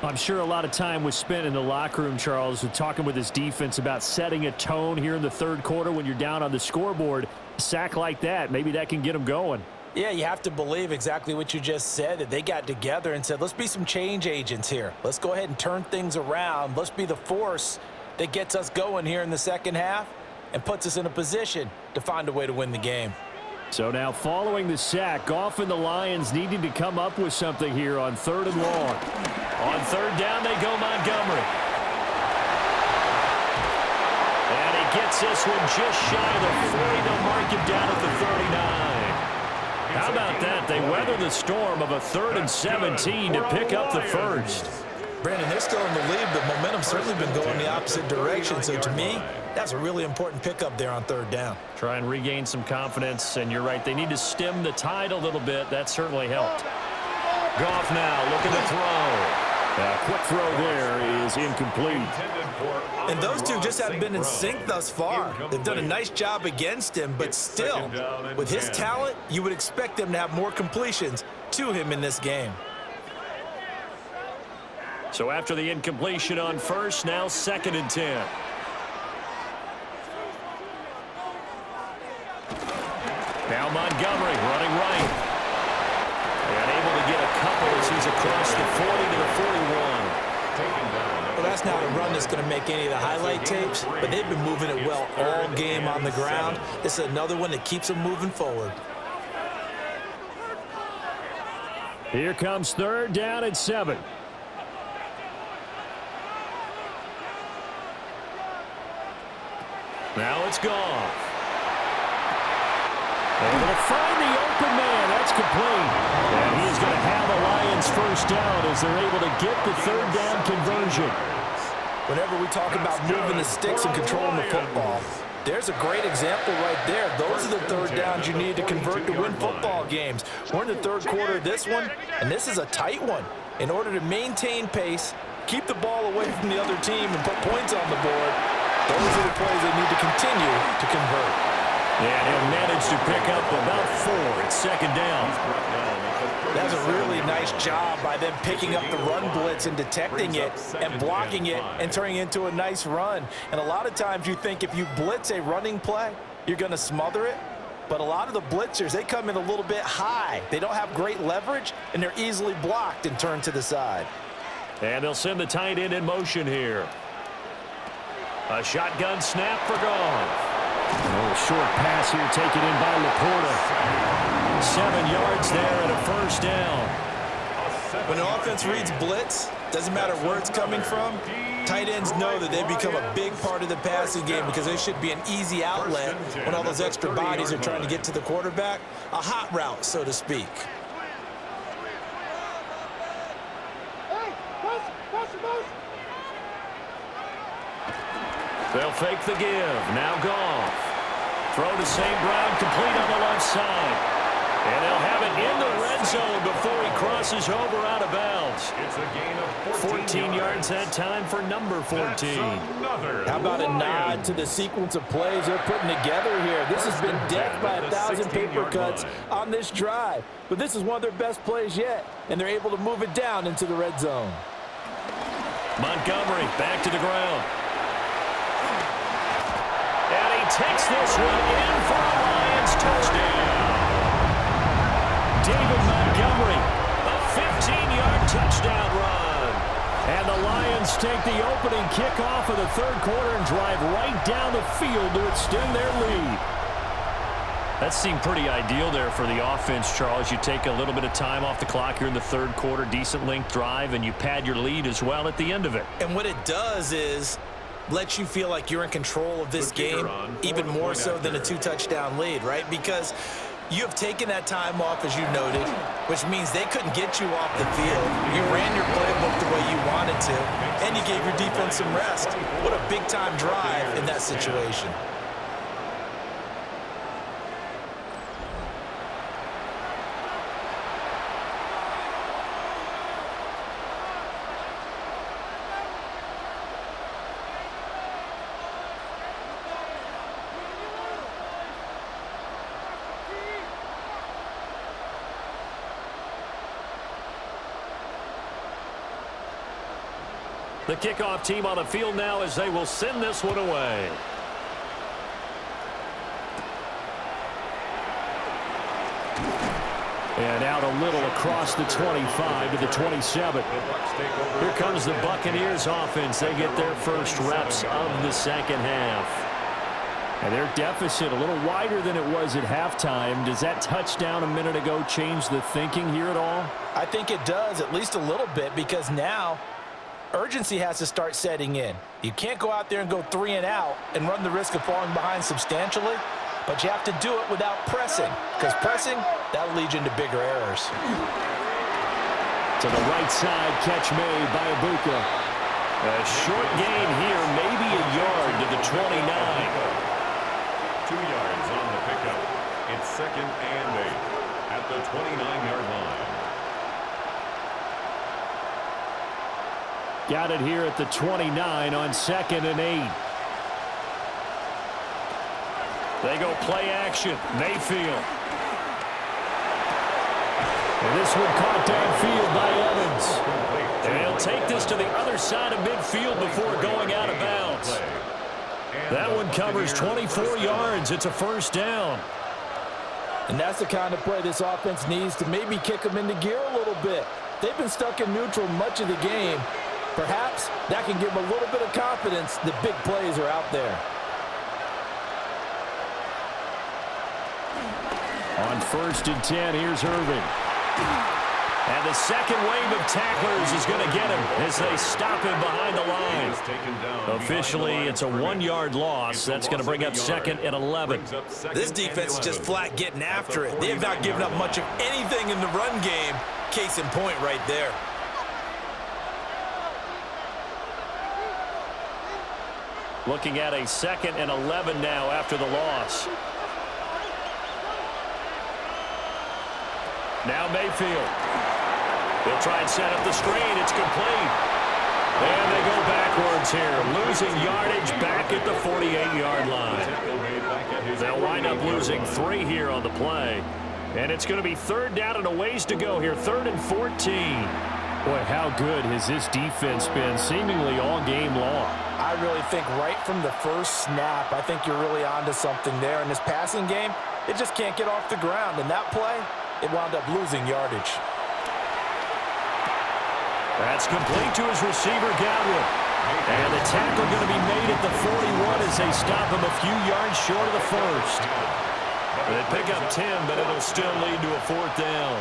I'm sure a lot of time was spent in the locker room, Charles, talking with his defense about setting a tone here in the third quarter when you're down on the scoreboard. A sack like that, maybe that can get them going. Yeah, you have to believe exactly what you just said, that they got together and said, let's be some change agents here. Let's go ahead and turn things around. Let's be the force that gets us going here in the second half and puts us in a position to find a way to win the game. So now following the sack, Goff and the Lions needing to come up with something here on 3rd and long. On 3rd down, they go Montgomery. And he gets this one just shy of the 40. They'll mark him down at the 39. How about that? They weather the storm of a 3rd and 17 to pick up the first. Brandon, they're still in the lead, but momentum's certainly been going the opposite direction. So to me, that's a really important pickup there on 3rd down. Try and regain some confidence, and you're right. They need to stem the tide a little bit. That certainly helped. Goff now looking to throw. Quick throw there is incomplete. And those two just haven't been in sync thus far. They've done a nice job against him, but still, with his talent, you would expect them to have more completions to him in this game. So after the incompletion on 1st, now 2nd and 10. Now Montgomery running right. And able to get a couple as he's across the 40 to the 41. Well, that's not a run that's going to make any of the highlight tapes, but they've been moving it well all game on the ground. This is another one that keeps them moving forward. Here comes 3rd down and 7. Now it's Goff. Able to find the open man. That's complete. And he's going to have a Lions first down as they're able to get the 3rd down conversion. Whenever we talk about moving the sticks and controlling the football, there's a great example right there. Those are the 3rd downs you need to convert to win football games. We're in the 3rd quarter of this one, and this is a tight one. In order to maintain pace, keep the ball away from the other team, and put points on the board, those are the plays they need to continue to convert. Yeah, he'll manage to pick up about 4 at 2nd down. That's a really nice job by them picking up the run blitz and detecting it and blocking it and turning it into a nice run. And a lot of times you think if you blitz a running play, you're going to smother it. But a lot of the blitzers, they come in a little bit high. They don't have great leverage, and they're easily blocked and turned to the side. And they'll send the tight end in motion here. A shotgun snap for Goff. A little short pass here taken in by Laporta. 7 yards there and a 1st down. When an offense reads blitz, doesn't matter where it's coming from, tight ends know that they become a big part of the passing game because they should be an easy outlet when all those extra bodies are trying to get to the quarterback. A hot route, so to speak. They'll fake the give. Now Goff. Throw to St. Brown, complete on the left side. And they'll have it in the red zone before he crosses over out of bounds. It's a gain of 14 yards that time for number 14. How about a nod to the sequence of plays they're putting together here? This has been death by 1,000 paper cuts on this drive. But this is one of their best plays yet, and they're able to move it down into the red zone. Montgomery back to the ground. And he takes this one in for a Lions touchdown. David Montgomery, a 15-yard touchdown run. And the Lions take the opening kickoff of the 3rd quarter and drive right down the field to extend their lead. That seemed pretty ideal there for the offense, Charles. You take a little bit of time off the clock here in the 3rd quarter, decent length drive, and you pad your lead as well at the end of it. And what it does is let you feel like you're in control of this game, even more so than a 2-touchdown lead, right? Because you have taken that time off, as you noted, which means they couldn't get you off the field. You ran your playbook the way you wanted to, and you gave your defense some rest. What a big-time drive in that situation. The kickoff team on the field now as they will send this one away. And out a little across the 25 to the 27. Here comes the Buccaneers offense. They get their first reps of the second half. And their deficit a little wider than it was at halftime. Does that touchdown a minute ago change the thinking here at all? I think it does, at least a little bit, because now urgency has to start setting in. You can't go out there and go 3 and out and run the risk of falling behind substantially, but you have to do it without pressing, because pressing, that'll lead you into bigger errors. To the right side, catch made by Ibuka. A short gain here, maybe a yard to the 29. 2 yards on the pickup. It's 2nd and 8 at the 29-yard line. Got it here at the 29 on 2nd and 8. They go play action. Mayfield. And this one caught downfield by Evans. And he'll take this to the other side of midfield before going out of bounds. That one covers 24 yards. It's a first down. And that's the kind of play this offense needs to maybe kick them into gear a little bit. They've been stuck in neutral much of the game. Perhaps that can give them a little bit of confidence that big plays are out there. On 1st and 10, here's Irving. And the second wave of tacklers is going to get him as they stop him behind the line. Officially, it's a 1-yard loss. That's going to bring up 2nd and 11. This defense is just flat getting after it. They have not given up much of anything in the run game. Case in point right there. Looking at a 2nd and 11 now after the loss. Now Mayfield. They'll try and set up the screen. It's complete. And they go backwards here, losing yardage back at the 48-yard line. They'll wind up losing 3 here on the play. And it's going to be 3rd down and a ways to go here, 3rd and 14. Boy, how good has this defense been seemingly all game long? I really think right from the first snap, I think you're really onto something there. In this passing game, it just can't get off the ground. And that play, it wound up losing yardage. That's complete to his receiver, Godwin. And the tackle going to be made at the 41 as they stop him a few yards short of the first. They pick up 10, but it'll still lead to a 4th down.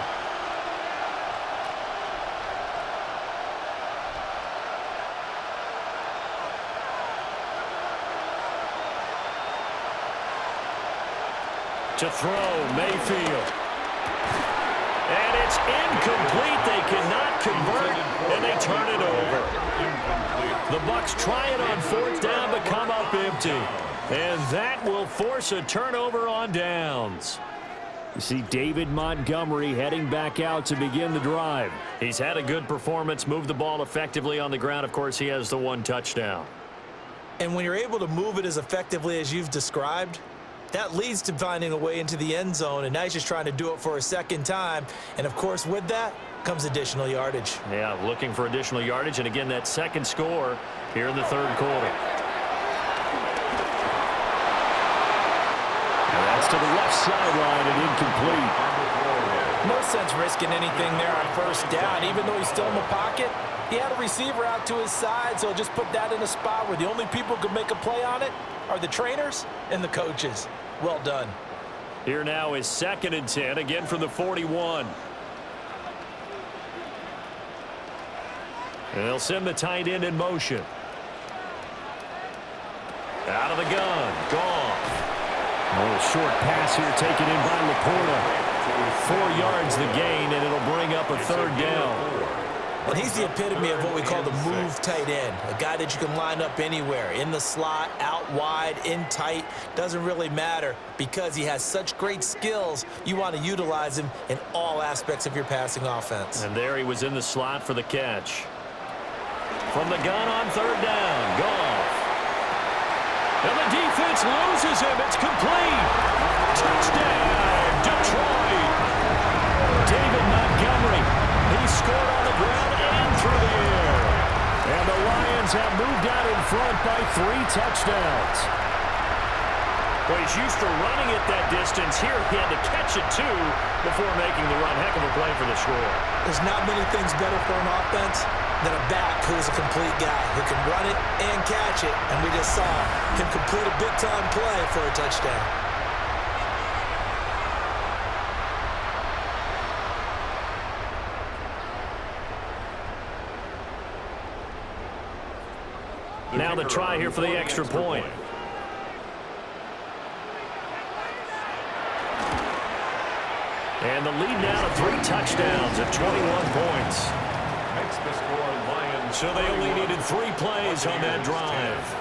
To throw, Mayfield. And it's incomplete. They cannot convert, and they turn it over. The Bucs try it on 4th down, but come up empty. And that will force a turnover on downs. You see David Montgomery heading back out to begin the drive. He's had a good performance, moved the ball effectively on the ground. Of course, he has the 1 touchdown. And when you're able to move it as effectively as you've described, that leads to finding a way into the end zone, and now he's just trying to do it for a 2nd time. And, of course, with that comes additional yardage. Yeah, looking for additional yardage, and, again, that 2nd score here in the 3rd quarter. And that's to the left sideline and incomplete. No sense risking anything there on 1st down. Even though he's still in the pocket, he had a receiver out to his side, so just put that in a spot where the only people who can make a play on it are the trainers and the coaches. Well done. Here now is 2nd and 10, again from the 41. And they'll send the tight end in motion. Out of the gun, Goff. A little short pass here taken in by Laporta. 4 yards the gain, and it'll bring up a 3rd down. Well, he's the epitome of what we call the move tight end, a guy that you can line up anywhere, in the slot, out wide, in tight, doesn't really matter because he has such great skills. You want to utilize him in all aspects of your passing offense. And there he was in the slot for the catch. From the gun on 3rd down, Goff. And the defense loses him. It's complete. Touchdown, Detroit. David Montgomery. He scored on the ground and through the air. And the Lions front by 3 touchdowns. Well, he's used to running it that distance. Here he had to catch it, too, before making the run. Heck of a play for the score. There's not many things better for an offense than a back who is a complete guy who can run it and catch it. And we just saw him complete a big-time play for a touchdown. Now the try here for the extra point. And the lead now to 3 touchdowns at 21 points. Makes the score Lions. So they only needed 3 plays on that drive.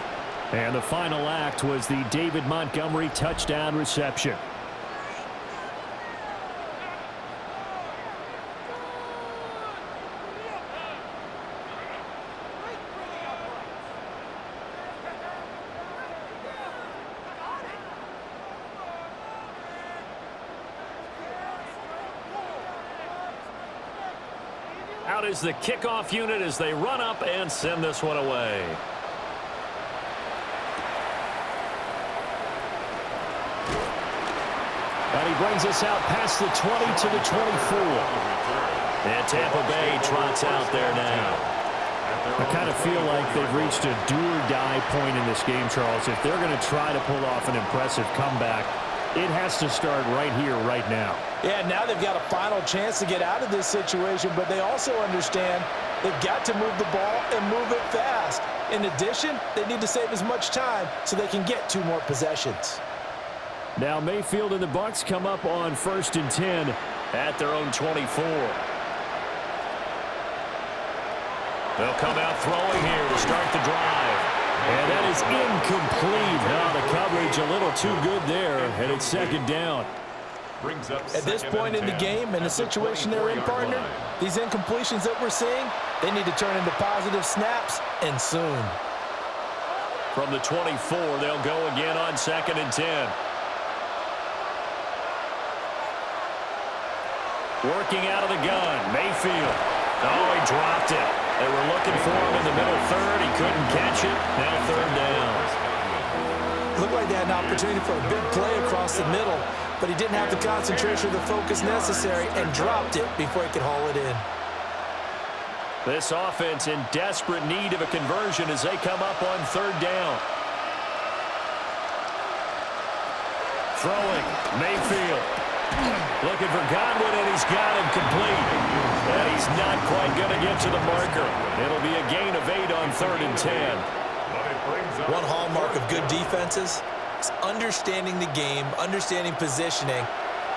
And the final act was the David Montgomery touchdown reception. Out is the kickoff unit as they run up and send this one away. And he brings us out past the 20 to the 24. And Tampa Bay trots out there now. I kind of feel like they've reached a do-or-die point in this game, Charles. If they're going to try to pull off an impressive comeback, it has to start right here, right now. Yeah, now they've got a final chance to get out of this situation, but they also understand they've got to move the ball and move it fast. In addition, they need to save as much time so they can get 2 more possessions. Now Mayfield and the Bucs come up on 1st and 10 at their own 24. They'll come out throwing here to start the drive. And that is incomplete. Now the coverage a little too good there, and it's 2nd down. At this point in the game and the situation they're in, partner, these incompletions that we're seeing, they need to turn into positive snaps, and soon. From the 24, they'll go again on 2nd and 10. Working out of the gun, Mayfield. Oh, he dropped it. They were looking for him in the middle 3rd. He couldn't catch it. Now 3rd down. Looked like they had an opportunity for a big play across the middle, but he didn't have the concentration or the focus necessary and dropped it before he could haul it in. This offense in desperate need of a conversion as they come up on 3rd down. Throwing, Mayfield. Looking for Godwin, and he's got him complete. And he's not quite going to get to the marker. It'll be a gain of 8 on 3rd and 10. One hallmark of good defenses is understanding the game, understanding positioning,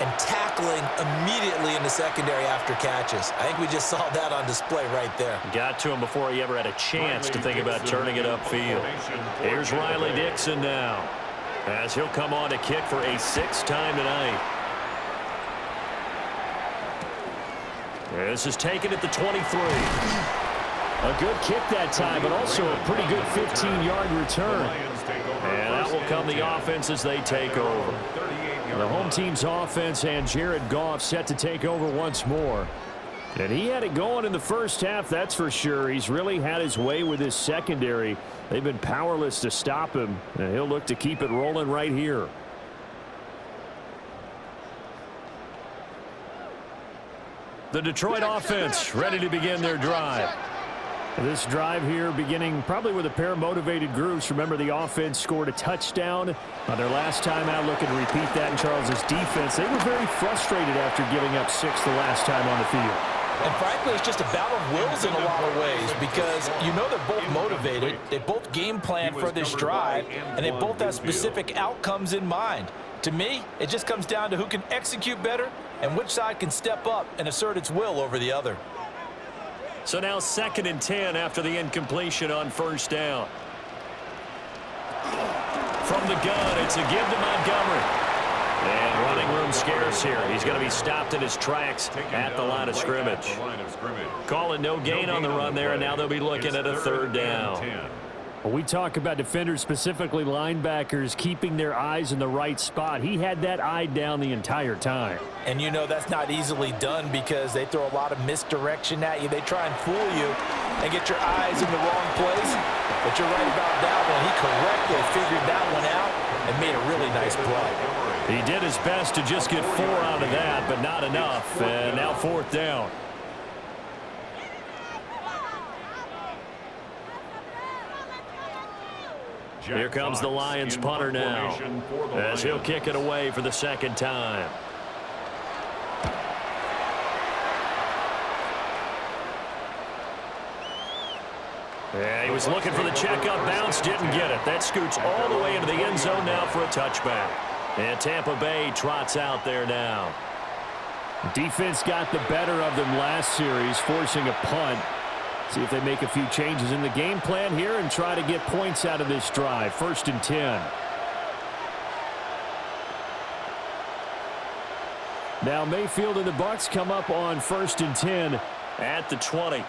and tackling immediately in the secondary after catches. I think we just saw that on display right there. Got to him before he ever had a chance to think about turning it upfield. Here's Riley Dixon now, as he'll come on to kick for a 6th time tonight. This is taken at the 23. A good kick that time, but also a pretty good 15-yard return. And out will come the offense as they take over. The home team's offense and Jared Goff set to take over once more. And he had it going in the first half, that's for sure. He's really had his way with his secondary. They've been powerless to stop him, and he'll look to keep it rolling right here. The Detroit offense ready to begin their drive. This drive here beginning probably with a pair of motivated groups. Remember, the offense scored a touchdown on their last time out. Looking to repeat that in Charles's defense. They were very frustrated after giving up 6 the last time on the field. And frankly, it's just a battle of wills in a lot of ways because you know they're both motivated. They both game plan for this drive, and they both have specific outcomes in mind. To me, it just comes down to who can execute better and which side can step up and assert its will over the other. So now 2nd and 10 after the incompletion on 1st down. From the gun, it's a give to Montgomery. And running room scarce here. He's going to be stopped in his tracks at the line of scrimmage. Calling no gain on the run there, and now they'll be looking at a 3rd down. Well, we talk about defenders, specifically linebackers, keeping their eyes in the right spot. He had that eye down the entire time. And you know that's not easily done because they throw a lot of misdirection at you. They try and fool you and get your eyes in the wrong place. But you're right about that one. He correctly figured that one out and made a really nice play. He did his best to just get 4 out of that, but not enough. And now 4th down. Here comes the Lions punter now, as he'll kick it away for the 2nd time. Yeah, he was looking for the checkup bounce, didn't get it. That scoots all the way into the end zone now for a touchback. And Tampa Bay trots out there now. Defense got the better of them last series, forcing a punt. See if they make a few changes in the game plan here and try to get points out of this drive. 1st and 10. Now Mayfield and the Bucs come up on 1st and 10 at the 20.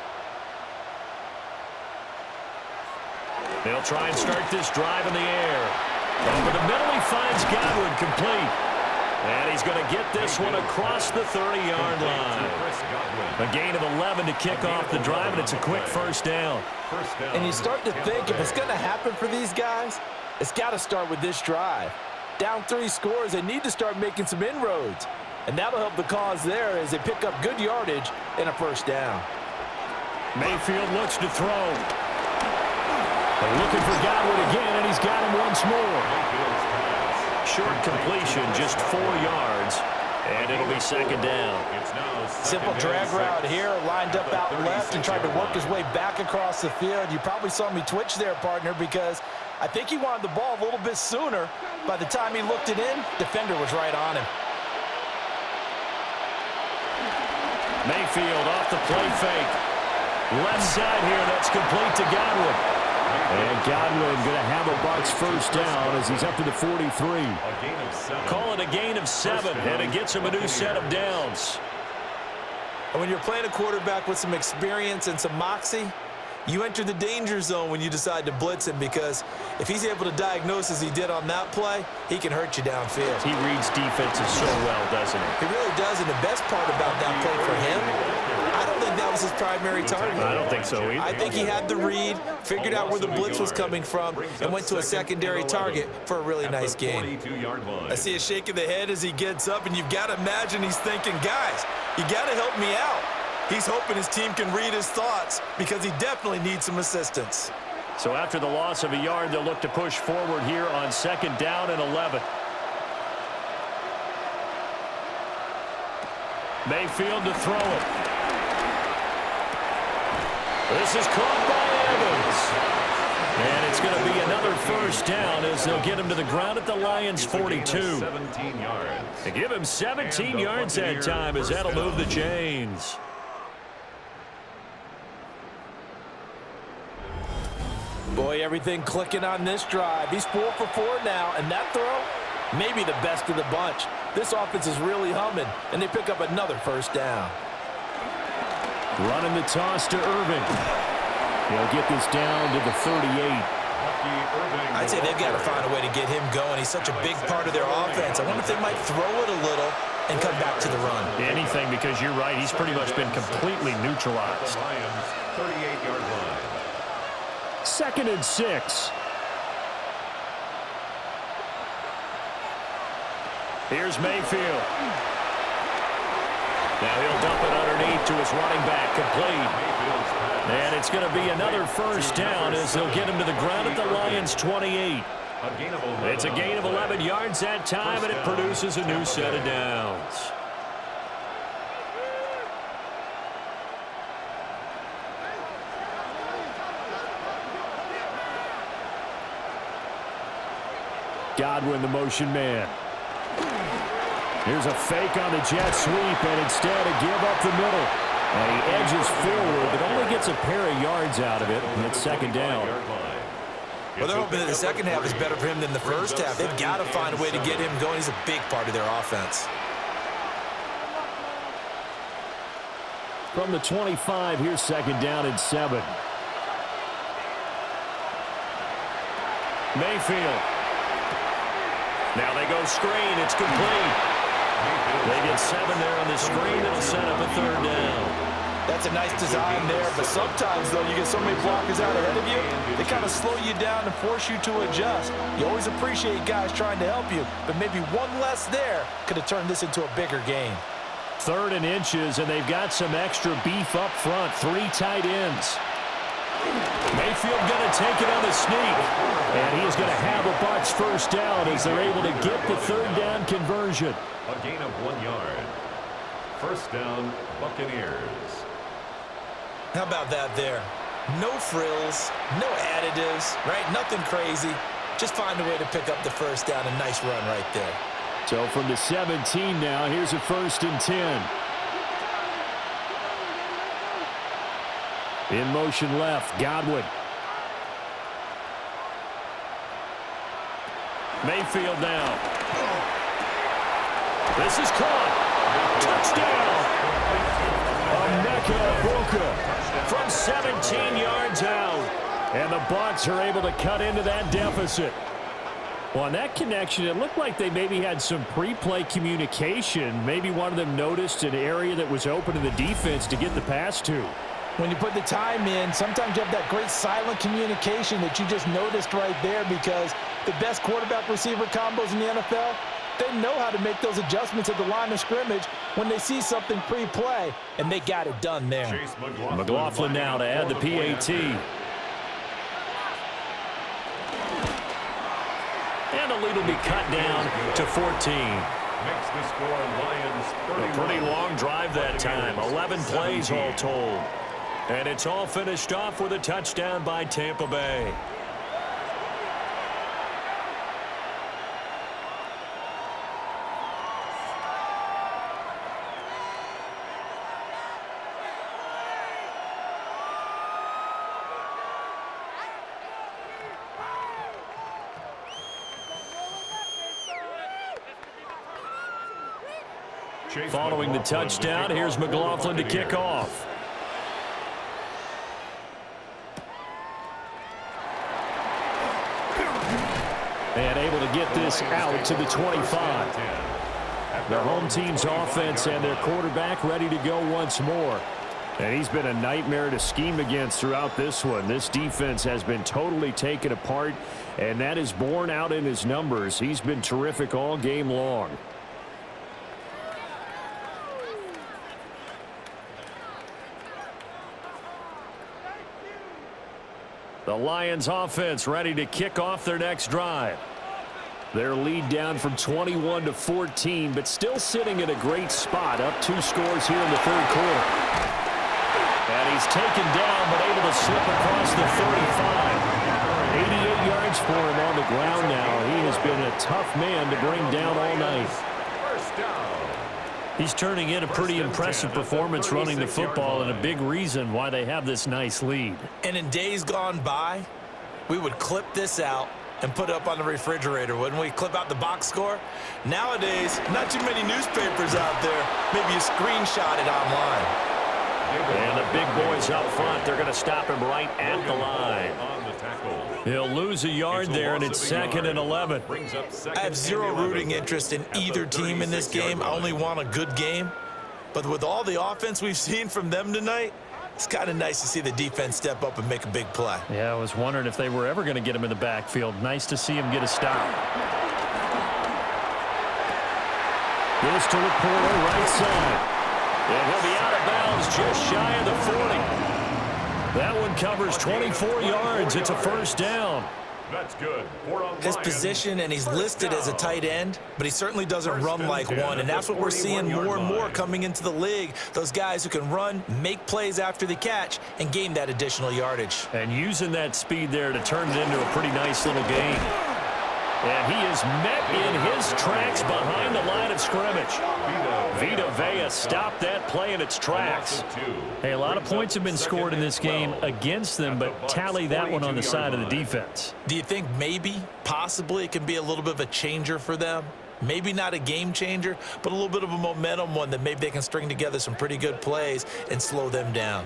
They'll try and start this drive in the air. Over the middle, he finds Godwin complete. And he's going to get this one across the 30-yard line. A gain of 11 to kick off the drive, and it's a quick 1st down. And you start to think if it's going to happen for these guys, it's got to start with this drive. Down 3 scores, they need to start making some inroads. And that'll help the cause there as they pick up good yardage in a 1st down. Mayfield looks to throw. They're looking for Godwin again, and he's got him once more. Short completion, just 4 yards, and it'll be 2nd down. Simple drag route here, lined up out left and tried to work his way back across the field. You probably saw me twitch there, partner, because I think he wanted the ball a little bit sooner. By the time he looked it in, defender was right on him. Mayfield off the play fake. Left side here, that's complete to Godwin. And Godwin going to have a Bucs 1st down as he's up to the 43. Call it a gain of 7, and it gets him a new set of downs. And when you're playing a quarterback with some experience and some moxie, you enter the danger zone when you decide to blitz him, because if he's able to diagnose as he did on that play, he can hurt you downfield. He reads defenses so well, doesn't he? He really does, and the best part about that play for him, I don't think that was his primary target. I don't think so either. I think he had the read, figured out where the blitz was coming from, and went to a secondary target for a really nice gain. I see a shake of the head as he gets up, and you've got to imagine he's thinking, guys, you got to help me out. He's hoping his team can read his thoughts because he definitely needs some assistance. So after the loss of a yard, they'll look to push forward here on 2nd down and 11. Mayfield to throw it. This is caught by Evans. And it's going to be another 1st down as they'll get him to the ground at the Lions' 42. 17 yards. They give him 17 yards that time as that'll move the chains. Boy, everything clicking on this drive. He's 4 for 4 now, and that throw, maybe the best of the bunch. This offense is really humming, and they pick up another 1st down. Running the toss to Irvin. He'll get this down to the 38. I'd say they've got to find a way to get him going. He's such a big part of their offense. I wonder if they might throw it a little and come back to the run. Anything, because you're right. He's pretty much been completely neutralized. 38-yard line. 2nd and 6. Here's Mayfield. Now he'll dump it underneath to his running back, complete. And it's going to be another 1st down as they'll get him to the ground at the Lions' 28. It's a gain of 11 yards that time, and it produces a new set of downs. Godwin, the motion man. Here's a fake on the jet sweep, and instead a give up the middle. And he edges forward, but only gets a pair of yards out of it, and it's 2nd down. Well, they're hoping that the second half is better for him than the first half. They've got to find a way to get him going. He's a big part of their offense. From the 25, here's 2nd down and 7. Mayfield. Now they go screen. It's complete. They get 7 there on the screen. It'll set up a 3rd down. That's a nice design there, but sometimes, though, you get so many blockers out ahead of you, they kind of slow you down and force you to adjust. You always appreciate guys trying to help you, but maybe one less there could have turned this into a bigger game. 3rd and inches, and they've got some extra beef up front. 3 tight ends. Mayfield going to take it on the sneak, and he's going to have a Bucs first down as they're able to get the 3rd down conversion. A gain of 1 yard. First down, Buccaneers. How about that there? No frills, no additives, right? Nothing crazy. Just find a way to pick up the first down. A nice run right there. So from the 17 now, here's a 1st and 10. In motion left, Godwin. Mayfield now. This is caught. Touchdown. Emeka from 17 yards out. And the Bucs are able to cut into that deficit. Well, on that connection, it looked like they maybe had some pre-play communication. Maybe one of them noticed an area that was open to the defense to get the pass to. When you put the time in, sometimes you have that great silent communication that you just noticed right there, because the best quarterback-receiver combos in the NFL, they know how to make those adjustments at the line of scrimmage when they see something pre-play, and they got it done there. McLaughlin now to add the PAT. And the lead will be cut down to 14. Makes the score Lions 31. A pretty long drive that time. 11 plays all told. And it's all finished off with a touchdown by Tampa Bay. Following the touchdown, here's McLaughlin to kick off. And able to get this out to the 25. The home team's offense and their quarterback ready to go once more. And he's been a nightmare to scheme against throughout this one. This defense has been totally taken apart, and that is borne out in his numbers. He's been terrific all game long. The Lions offense ready to kick off their next drive. Their lead down from 21 to 14, but still sitting in a great spot, up 2 scores here in the 3rd quarter. And he's taken down, but able to slip across the 35. 88 yards for him on the ground now. He has been a tough man to bring down all night. First down. He's turning in a pretty impressive performance running the football, and a big reason why they have this nice lead. And in days gone by, we would clip this out and put it up on the refrigerator, wouldn't we? Clip out the box score. Nowadays, not too many newspapers out there. Maybe you screenshot it online. And the big boys up front, they're going to stop him right at the line. He'll lose a yard there, and it's 2nd and 11. I have zero rooting interest in either team in this game. I only want a good game. But with all the offense we've seen from them tonight, it's kind of nice to see the defense step up and make a big play. Yeah, I was wondering if they were ever going to get him in the backfield. Nice to see him get a stop. Goes to Laporta, right side. And he'll be out of bounds just shy of the 40. That one covers 24 yards. It's a first down. That's good. His position, and he's listed as a tight end, but he certainly doesn't run like one, and that's what we're seeing more and more coming into the league. Those guys who can run, make plays after the catch, and gain that additional yardage. And using that speed there to turn it into a pretty nice little gain. And he is met in his tracks behind the line of scrimmage. Vita stopped that play in its tracks. Hey, a lot of points have been scored in this game against them, but tally that one on the side of the defense. Do you think maybe, possibly, it can be a little bit of a changer for them? Maybe not a game changer, but a little bit of a momentum one that maybe they can string together some pretty good plays and slow them down.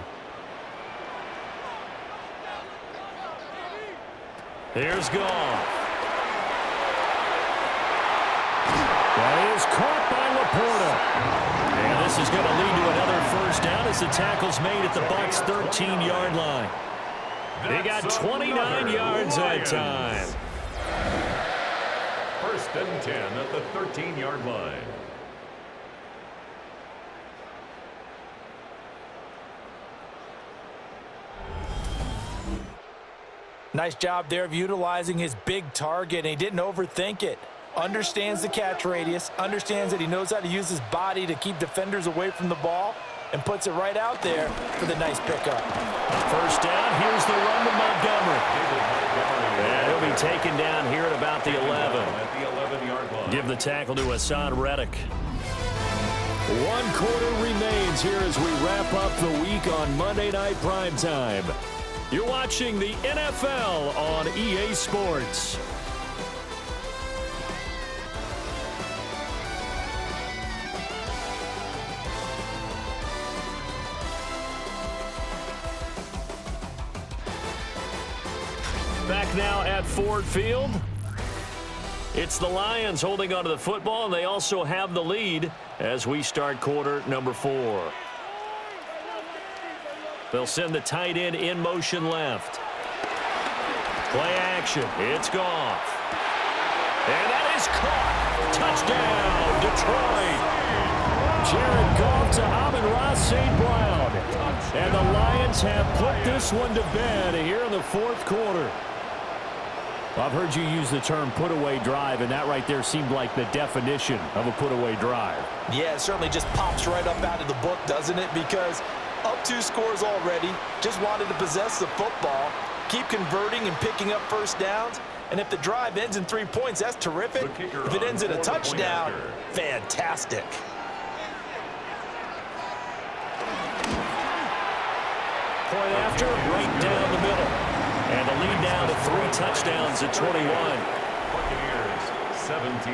Here's Goff. That is caught by Laporta. And this is going to lead to another first down as the tackle's made at the Bucs' 13-yard line. They got 29 yards that time. First and 10 at the 13-yard line. Nice job there of utilizing his big target, and he didn't overthink it. Understands the catch radius, understands that he knows how to use his body to keep defenders away from the ball, and puts it right out there for the nice pickup. First down, here's the run to Montgomery. And he'll be taken down here at about the 11. At the 11-yard line. Give the tackle to Hassan Reddick. 1 quarter remains here as we wrap up the week on Monday Night Primetime. You're watching the NFL on EA Sports. Back now at Ford Field. It's the Lions holding onto the football, and they also have the lead as we start quarter number 4. They'll send the tight end in motion left. Play action. It's Goff. And that is caught. Touchdown, Detroit. Jared Goff to Amon-Ra St. Brown. And the Lions have put this one to bed here in the 4th quarter. I've heard you use the term put-away drive, and that right there seemed like the definition of a put-away drive. Yeah, it certainly just pops right up out of the book, doesn't it? Because up 2 scores already, just wanted to possess the football, keep converting and picking up first downs, and if the drive ends in 3 points, that's terrific. If it ends in a touchdown, fantastic. Point after, right down the middle. And the lead down to 3 touchdowns at 21. Buccaneers 17.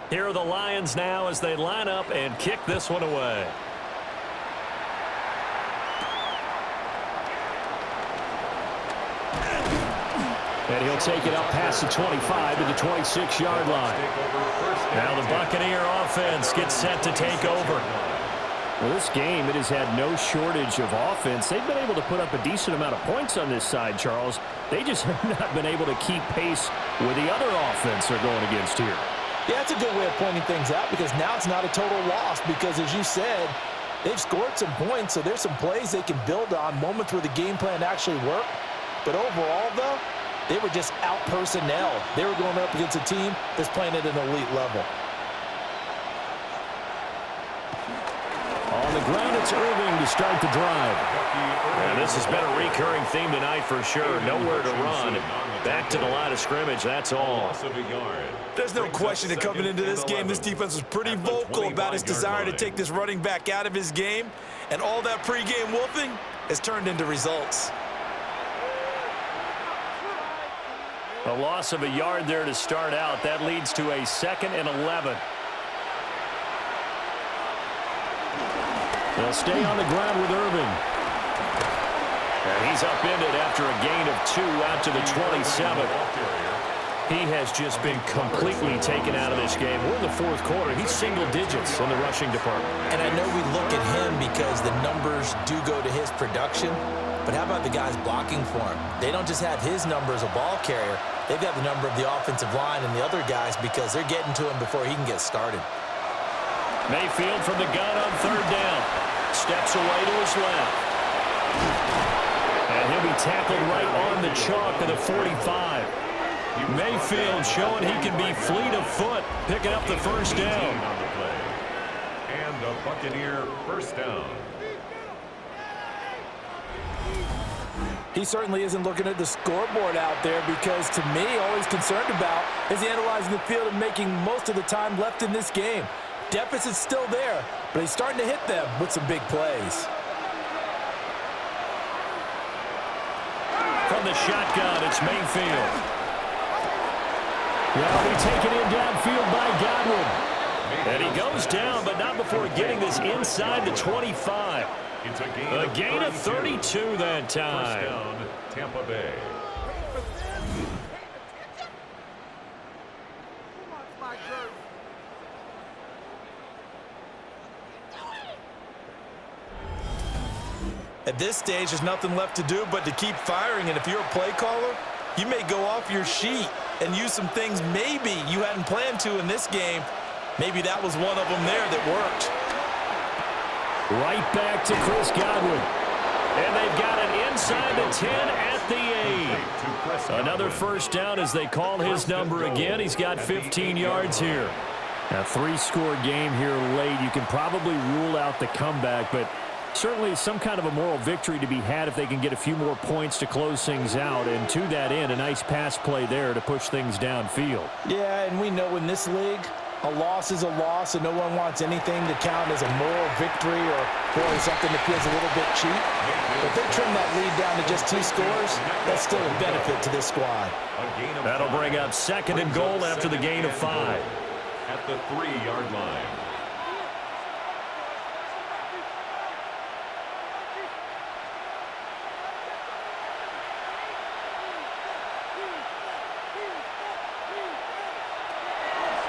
Here are the Lions now as they line up and kick this one away. And he'll take it up past the 25 to the 26-yard line. Now the Buccaneer offense gets set to take over. Well, this game, it has had no shortage of offense. They've been able to put up a decent amount of points on this side, Charles. They just have not been able to keep pace with the other offense they're going against here. Yeah, that's a good way of pointing things out because now it's not a total loss because, as you said, they've scored some points, so there's some plays they can build on, moments where the game plan actually worked. But overall, though, they were just out-personnel. They were going up against a team that's playing at an elite level. On the ground, it's Irving to start the drive. And this has been a recurring theme tonight for sure. Nowhere to run. Back to the line of scrimmage, that's all. There's no question that coming into this game, this defense was pretty vocal about its desire to take this running back out of his game. And all that pregame wolfing has turned into results. A loss of a yard there to start out. That leads to a 2nd and 11. They'll stay on the ground with Irving. And he's upended after a gain of 2 out to the 27. He has just been completely taken out of this game. We're in the 4th quarter. He's single digits in the rushing department. And I know we look at him because the numbers do go to his production. But how about the guys blocking for him? They don't just have his number as a ball carrier. They've got the number of the offensive line and the other guys because they're getting to him before he can get started. Mayfield from the gun on 3rd down. Steps away to his left. And he'll be tackled right on the chalk to the 45. Mayfield showing he can be fleet of foot, picking up the first down. And a Buccaneer first down. He certainly isn't looking at the scoreboard out there because, to me, all he's concerned about is analyzing the field and making most of the time left in this game. Deficit's still there, but he's starting to hit them with some big plays. from the shotgun. It's Mayfield. Now we take it in downfield by Godwin. And he goes down, but not before getting this inside the 25. It's a gain of 32 that time. First down, Tampa Bay. At this stage, there's nothing left to do but to keep firing. And if you're a play caller, you may go off your sheet and use some things maybe you hadn't planned to in this game. Maybe that was one of them there that worked. Right back to Chris Godwin. And they've got it inside the 10 at the 8. Another first down as they call his number again. He's got 15 yards here. A 3-score game here late. You can probably rule out the comeback, but certainly some kind of a moral victory to be had if they can get a few more points to close things out. And to that end, a nice pass play there to push things downfield. Yeah, and we know in this league, a loss is a loss, and no one wants anything to count as a moral victory or something that feels a little bit cheap. But if they trim that lead down to just 2 scores, that's still a benefit to this squad. That'll bring up 2nd and goal after the gain of 5. At the 3-yard line.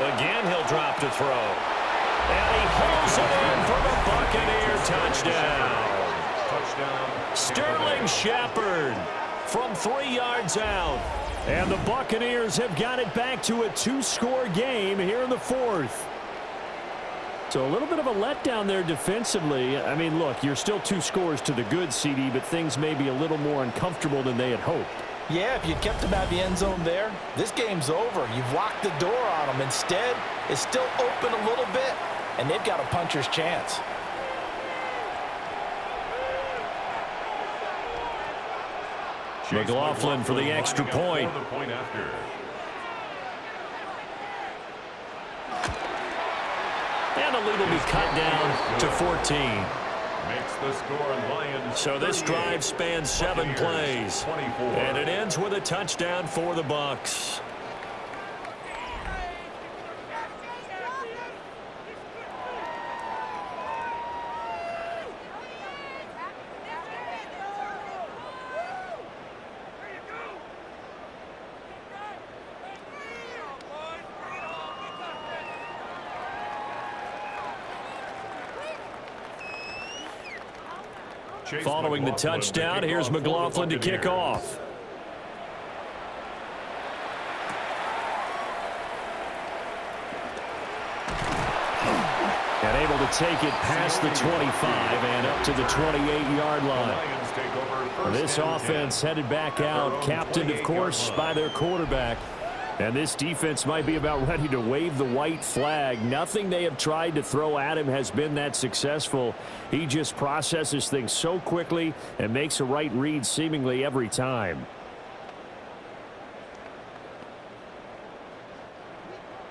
Again, he'll drop to throw. And he pulls it in for the Buccaneer touchdown. Touchdown. Sterling Shepard from 3 yards out. And the Buccaneers have got it back to a 2-score game here in the 4th. So a little bit of a letdown there defensively. I mean, look, you're still 2 scores to the good, CD, but things may be a little more uncomfortable than they had hoped. Yeah, if you kept them out of the end zone there, this game's over. You've locked the door on them. Instead, it's still open a little bit, and they've got a puncher's chance. McLaughlin for the extra point. And the lead will be cut down to 14. Makes the score Lions. So this drive spans 7 plays. 24. And it ends with a touchdown for the Bucs. Following the touchdown, here's McLaughlin to kick off. And able to take it past the 25 and up to the 28-yard line. This offense headed back out, captained, of course, by their quarterback. And this defense might be about ready to wave the white flag. Nothing they have tried to throw at him has been that successful. He just processes things so quickly and makes a right read seemingly every time.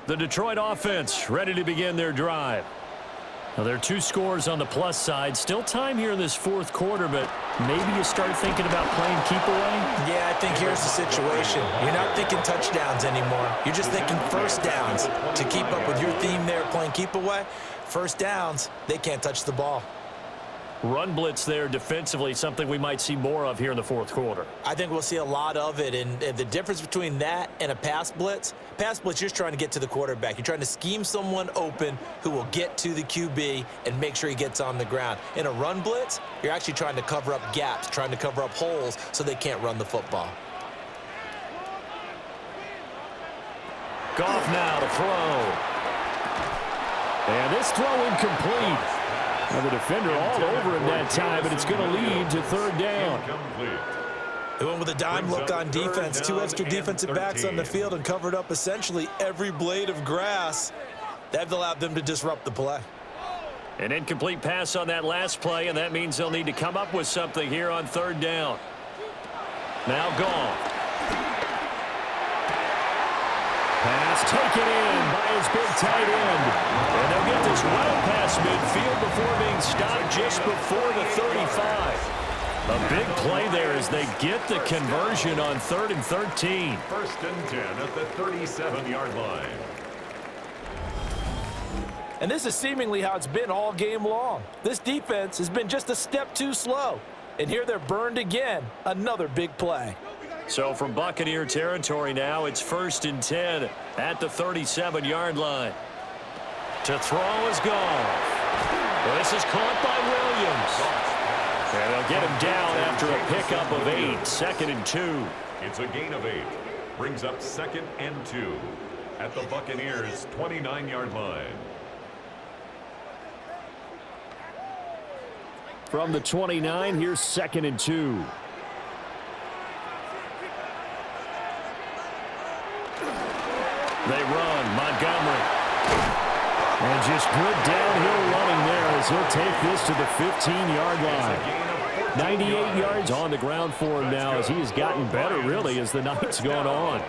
The Detroit offense ready to begin their drive. Now, there are 2 scores on the plus side. Still time here in this 4th quarter, but maybe you start thinking about playing keep away? Yeah, I think here's the situation. You're not thinking touchdowns anymore. You're just thinking first downs. To keep up with your theme there, playing keep away, first downs, they can't touch the ball. Run blitz there defensively, something we might see more of here in the 4th quarter. I think we'll see a lot of it, and the difference between that and a pass blitz, you're just trying to get to the quarterback. You're trying to scheme someone open who will get to the QB and make sure he gets on the ground. In a run blitz, you're actually trying to cover up gaps, trying to cover up holes so they can't run the football. Goff now to throw. And this throw incomplete. Now the defender all over him that time, but it's going to lead to 3rd down. They went with a dime look on defense. 2 extra defensive backs on the field and covered up essentially every blade of grass. That allowed them to disrupt the play. An incomplete pass on that last play, and that means they'll need to come up with something here on 3rd down. Now Goff. Pass taken in by his big tight end. And they'll get this well past midfield before being stopped just before the 35. A big play there as they get the conversion on 3rd and 13. 1st and 10 at the 37-yard line. And this is seemingly how it's been all game long. This defense has been just a step too slow. And here they're burned again. Another big play. So from Buccaneer territory now, it's 1st and 10 at the 37-yard line. To throw is Goff. This is caught by Williams. And they'll get him down after a pickup of 8. 2nd and 2. It's a gain of 8. Brings up 2nd and 2 at the Buccaneers' 29-yard line. From the 29, here's 2nd and 2. They run. Montgomery. And just good downhill running there as he'll take this to the 15-yard line. 98 yards on the ground for him now as he has gotten better, really, as the night's gone on.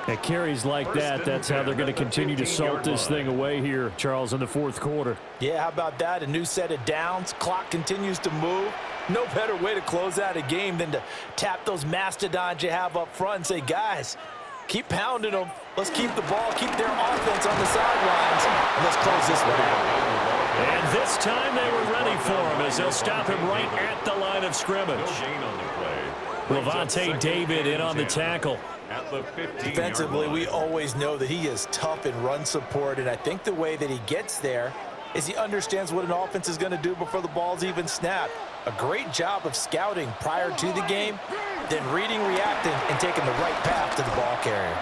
At carries like that, that's how they're going to continue to salt this thing away here, Charles, in the 4th quarter. Yeah, how about that? A new set of downs. Clock continues to move. No better way to close out a game than to tap those mastodons you have up front and say, guys, keep pounding them. Let's keep the ball, keep their offense on the sidelines, and let's close this one out. And this time they were ready for him as they'll stop him right at the line of scrimmage. Levante David in on the tackle. Defensively, we always know that he is tough in run support, and I think the way that he gets there is he understands what an offense is going to do before the ball's even snapped. A great job of scouting prior to the game, then reading, reacting, and taking the right path to the ball carrier.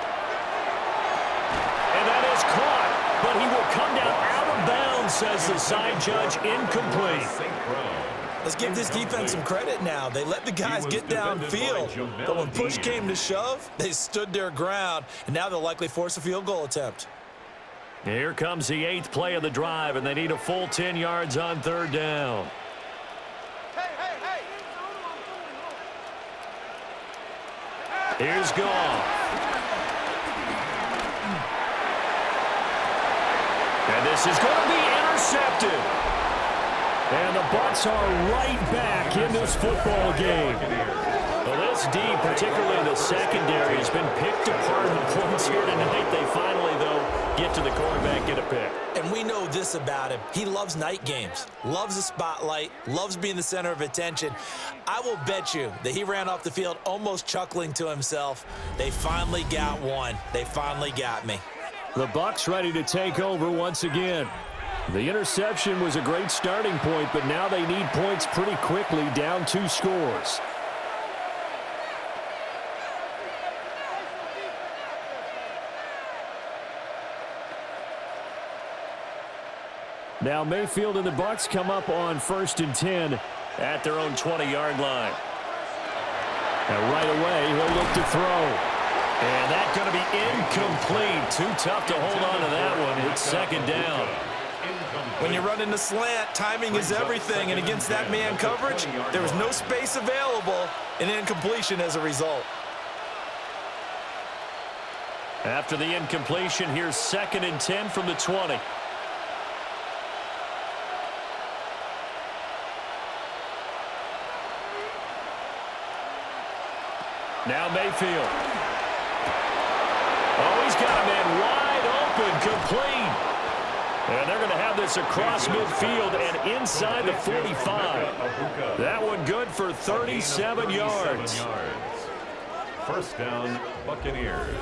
And that is caught, but he will come down out of bounds, says the side judge, incomplete. Let's give this defense some credit now. They let the guys get downfield, but when push came to shove, they stood their ground, and now they'll likely force a field goal attempt. Here comes the 8th play of the drive, and they need a full 10 yards on 3rd down. Here's Goff. And this is going to be intercepted. And the Bucs are right back in this football game. Well, this D, particularly the secondary, has been picked apart in the points here tonight. They finally, though, get to the quarterback, get a pick. And we know this about him. He loves night games, loves the spotlight, loves being the center of attention. I will bet you that he ran off the field almost chuckling to himself. They finally got one. They finally got me. The Bucs ready to take over once again. The interception was a great starting point, but now they need points pretty quickly, down 2 scores. Now Mayfield and the Bucs come up on 1st and 10 at their own 20-yard line. And right away, he'll look to throw. And that's going to be incomplete. Too tough to hold on to that one. It's 2nd down. When you're running the slant, timing is everything, and against that man coverage, there was no space available, and incompletion as a result. After the incompletion, here's 2nd and 10 from the 20. Now Mayfield. Oh, he's got a man wide open, complete. And they're going to have this across midfield and inside the 45. That one good for 37 yards. 1st down, Buccaneers.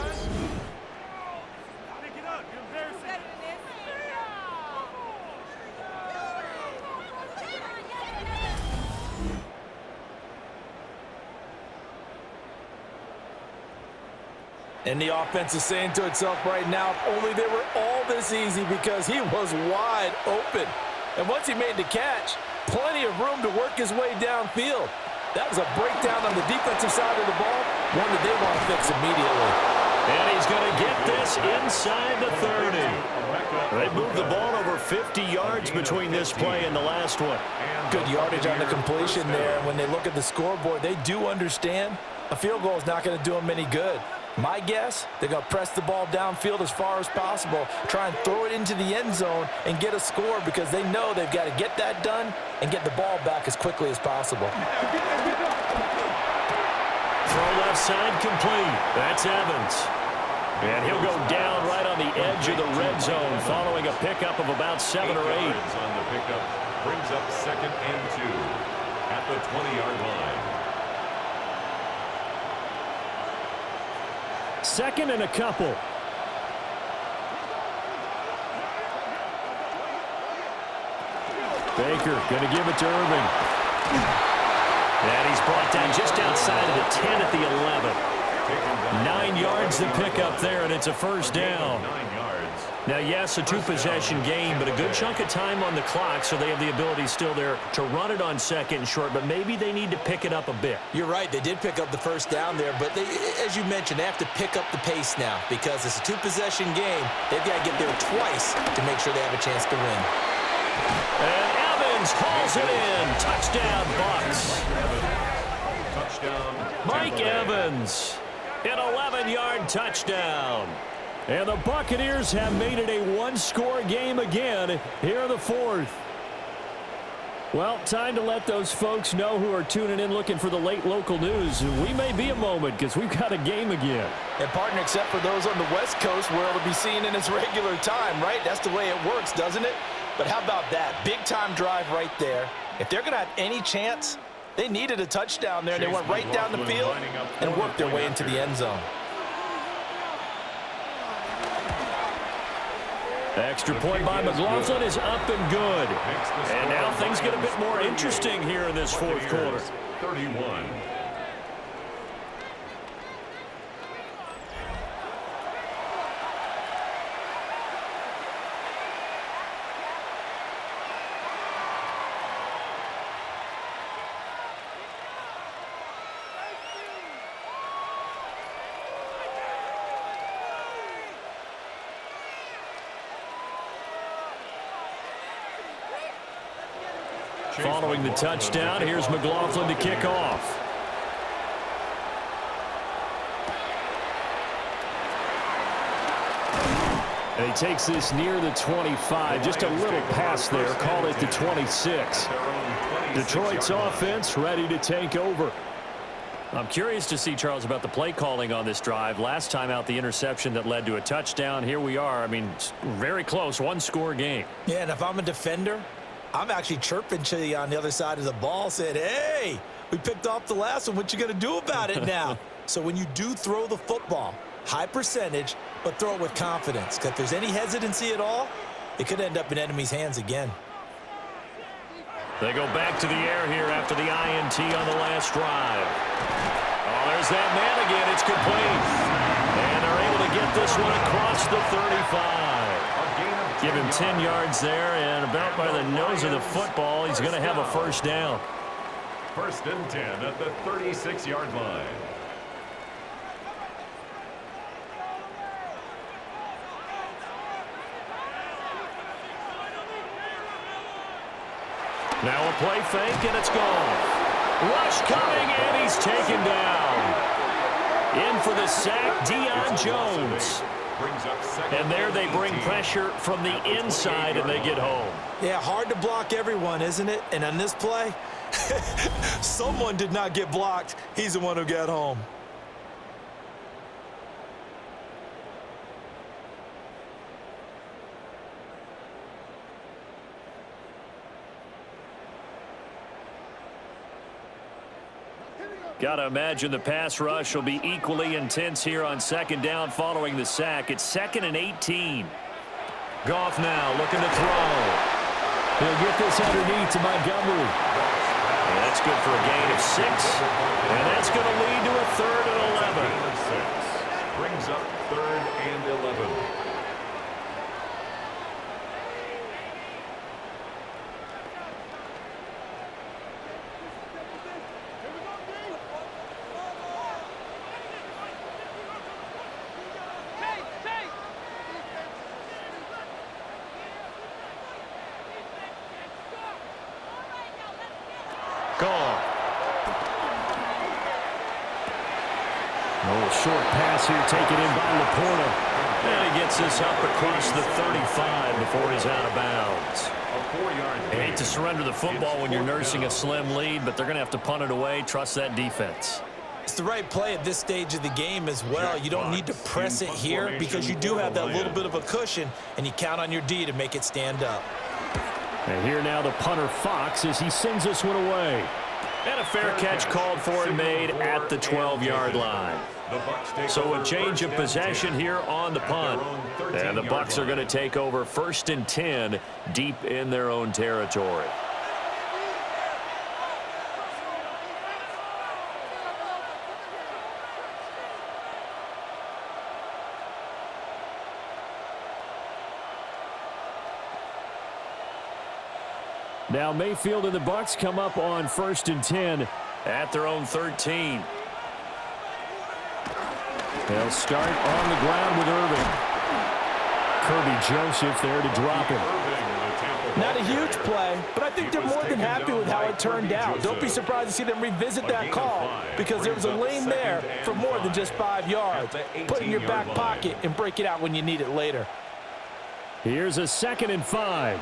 And the offense is saying to itself right now, if only they were all this easy, because he was wide open. And once he made the catch, plenty of room to work his way downfield. That was a breakdown on the defensive side of the ball, one that they want to fix immediately. And he's going to get this inside the 30. They moved the ball over 50 yards between this play and the last one. Good yardage on the completion there. When they look at the scoreboard, they do understand a field goal is not going to do them any good. My guess, they're going to press the ball downfield as far as possible, try and throw it into the end zone and get a score, because they know they've got to get that done and get the ball back as quickly as possible. Throw left side complete. That's Evans. And he'll go down right on the edge of the red zone following a pickup of about 7 or 8. On the pickup brings up 2nd and 2 at the 20-yard line. 2nd and a couple. Baker going to give it to Irving. And he's brought down just outside of the 10 at the 11. 9 yards to pick up there, and it's a first down. 9 yards. Now, yes, a 2-possession game, but a good chunk of time on the clock, so they have the ability still there to run it on 2nd and short, but maybe they need to pick it up a bit. You're right. They did pick up the first down there, but as you mentioned, they have to pick up the pace now because it's a 2-possession game. They've got to get there twice to make sure they have a chance to win. And Evans hauls it in. Touchdown, Bucs. Touchdown. Mike Evans. An 11-yard touchdown. And the Buccaneers have made it a one-score game again here in the 4th. Well, time to let those folks know who are tuning in looking for the late local news. We may be a moment because we've got a game again. And partner, except for those on the West Coast where it'll be seen in its regular time, right? That's the way it works, doesn't it? But how about that? Big-time drive right there. If they're going to have any chance, they needed a touchdown there, and they went right down the field and worked their way into the end zone. Extra point by McLaughlin is up and good. And now things get a bit more interesting here in this 4th quarter. 31. Following the touchdown, here's McLaughlin to kick off. And he takes this near the 25. Just a little pass there. Call it the 26. Detroit's offense ready to take over. I'm curious to see, Charles, about the play calling on this drive. Last time out, the interception that led to a touchdown. Here we are. I mean, very close. One-score game. Yeah, and if I'm a defender, I'm actually chirping to you on the other side of the ball, saying, hey, we picked off the last one. What you going to do about it now? So when you do throw the football, high percentage, but throw it with confidence. Because if there's any hesitancy at all, it could end up in enemy's hands again. They go back to the air here after the INT on the last drive. Oh, there's that man again. It's complete. And they're able to get this one across the 35. Give him 10 yards there, and about by the nose of the football, he's going to have a first down. 1st and 10 at the 36-yard line. Now a play fake, and it's gone. Rush coming, and he's taken down. In for the sack, Deion Jones. And there they bring pressure from the inside, and they get home. Yeah, hard to block everyone, isn't it? And on this play, someone did not get blocked. He's the one who got home. Got to imagine the pass rush will be equally intense here on 2nd down following the sack. It's 2nd and 18. Goff now looking to throw. He'll get this underneath to Montgomery. And that's good for a gain of 6. And that's going to lead to a 3rd and 11. Brings up 3rd and 11. Short pass here taken in by Laporta. And he gets this up across the 35 before he's out of bounds. I hate to surrender the football when you're nursing a slim lead, but they're going to have to punt it away. Trust that defense. It's the right play at this stage of the game as well. You don't need to press it here because you do have that little bit of a cushion, and you count on your D to make it stand up. And here now the punter Fox as he sends this one away. And a fair catch called for and made at the 12-yard line. So a change of possession here on the punt. And the Bucs are going to take over 1st and 10 deep in their own territory. Now Mayfield and the Bucs come up on 1st and 10 at their own 13. They'll start on the ground with Irving. Kirby Joseph there to drop him. Not a huge play, but I think they're more than happy with how it turned out. Don't be surprised to see them revisit that call because there was a lane there for more than just 5 yards. Put it in your back pocket and break it out when you need it later. Here's a 2nd and 5.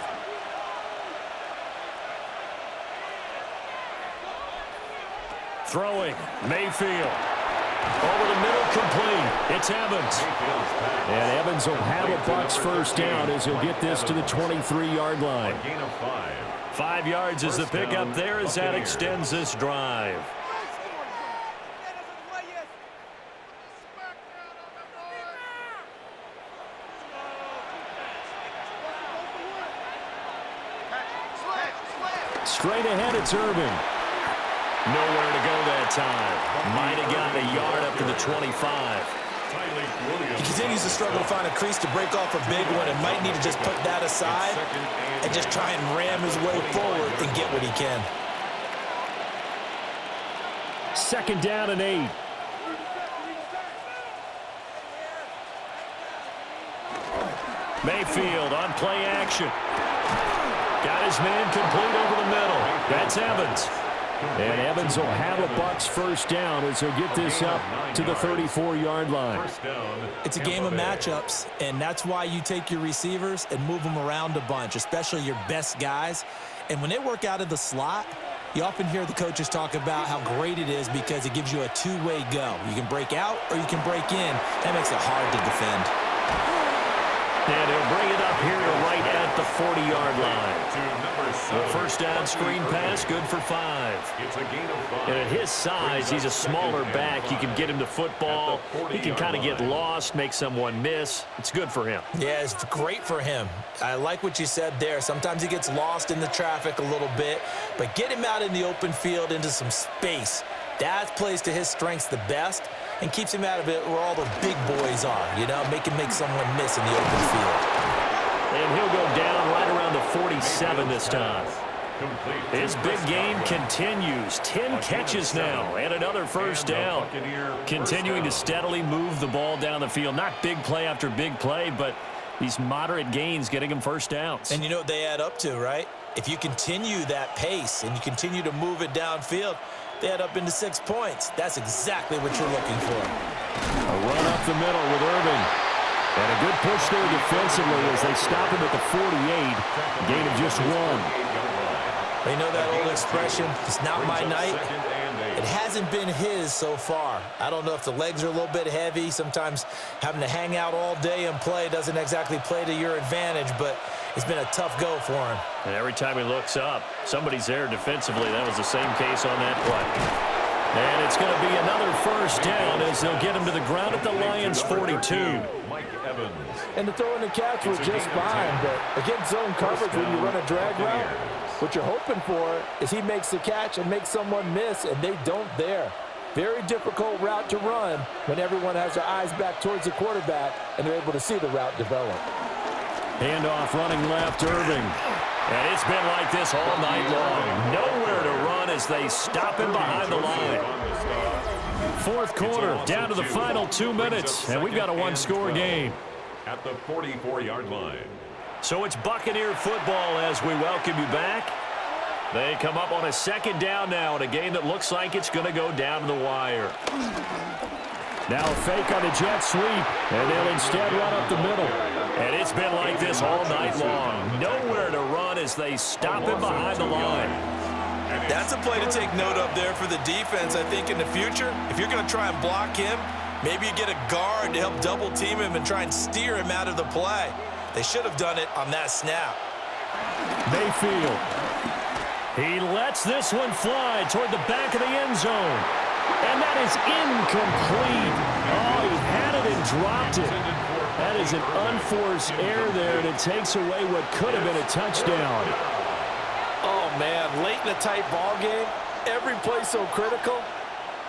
Throwing, Mayfield. Over the middle, complete. It's Evans. And Evans will have a Bucs first down as he'll get this to the 23-yard line. 5 yards is the pickup there as that extends this drive. Straight ahead, it's Irving. Nowhere to go that time. Might have gotten a yard up to the 25. He continues to struggle to find a crease to break off a big one and might need to just put that aside and just try and ram his way forward and get what he can. 2nd down and 8. Mayfield on play action. Got his man complete over the middle. That's Evans. And Evans will have a Bucs first down as he'll get this up to the 34-yard line. It's a game of matchups, and that's why you take your receivers and move them around a bunch, especially your best guys. And when they work out of the slot, you often hear the coaches talk about how great it is because it gives you a two-way go. You can break out or you can break in. That makes it hard to defend. And he'll bring it up here to right at the 40-yard line. The first down screen pass, good for 5. And at his size, he's a smaller back. You can get him to football. He can kind of get lost, make someone miss. It's good for him. Yeah, it's great for him. I like what you said there. Sometimes he gets lost in the traffic a little bit, but get him out in the open field into some space. That plays to his strengths the best and keeps him out of it where all the big boys are, you know, make someone miss in the open field. And he'll go down right around the 47 this time. His big game continues. 10 catches now and another first down. Continuing to steadily move the ball down the field. Not big play after big play, but these moderate gains getting him first downs. And you know what they add up to, right? If you continue that pace and you continue to move it downfield, they add up into 6 points. That's exactly what you're looking for. A run up the middle with Irving. And a good push there defensively as they stop him at the 48. Gain of just 1. You know that old expression, it's not my night? It hasn't been his so far. I don't know if the legs are a little bit heavy. Sometimes having to hang out all day and play doesn't exactly play to your advantage, but it's been a tough go for him. And every time he looks up, somebody's there defensively. That was the same case on that play. And it's going to be another first down as they'll get him to the ground at the Lions' 42. And the throw and the catch was just fine, but against zone coverage when you run a drag route, what you're hoping for is he makes the catch and makes someone miss, and they don't there. Very difficult route to run when everyone has their eyes back towards the quarterback and they're able to see the route develop. Handoff running left, Irving. And it's been like this all night long. Nowhere to run as they stop him behind the line. Fourth quarter, down to the final 2 minutes, and we've got a one-score game. At the 44-yard line. So it's Buccaneer football as we welcome you back. They come up on a second down now in a game that looks like it's going to go down to the wire. Now a fake on a jet sweep, and they'll instead run up the middle. And it's been like this all night long. Nowhere to run as they stop him behind the line. That's a play to take note of there for the defense. I think in the future, if you're going to try and block him, maybe you get a guard to help double-team him and try and steer him out of the play. They should have done it on that snap. Mayfield. He lets this one fly toward the back of the end zone. And that is incomplete. Oh, he had it and dropped it. That is an unforced error there, and it takes away what could have been a touchdown. Oh, man, late in a tight ball game, every play so critical,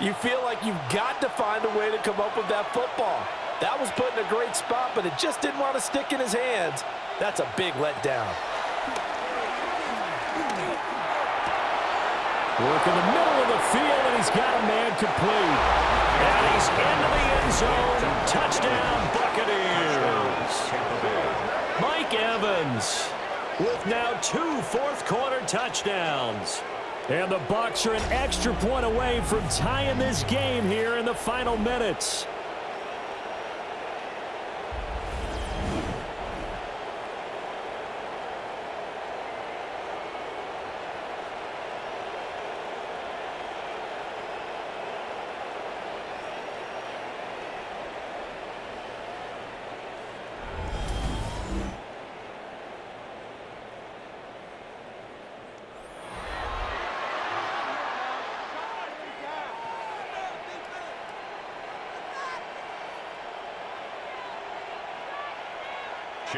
you feel like you've got to find a way to come up with that football. That was put in a great spot, but it just didn't want to stick in his hands. That's a big letdown. Work in the middle of the field, and he's got a man complete. And he's into the end zone. Touchdown, Buccaneers. Mike Evans with now 2 fourth-quarter touchdowns. And the Bucs are an extra point away from tying this game here in the final minutes.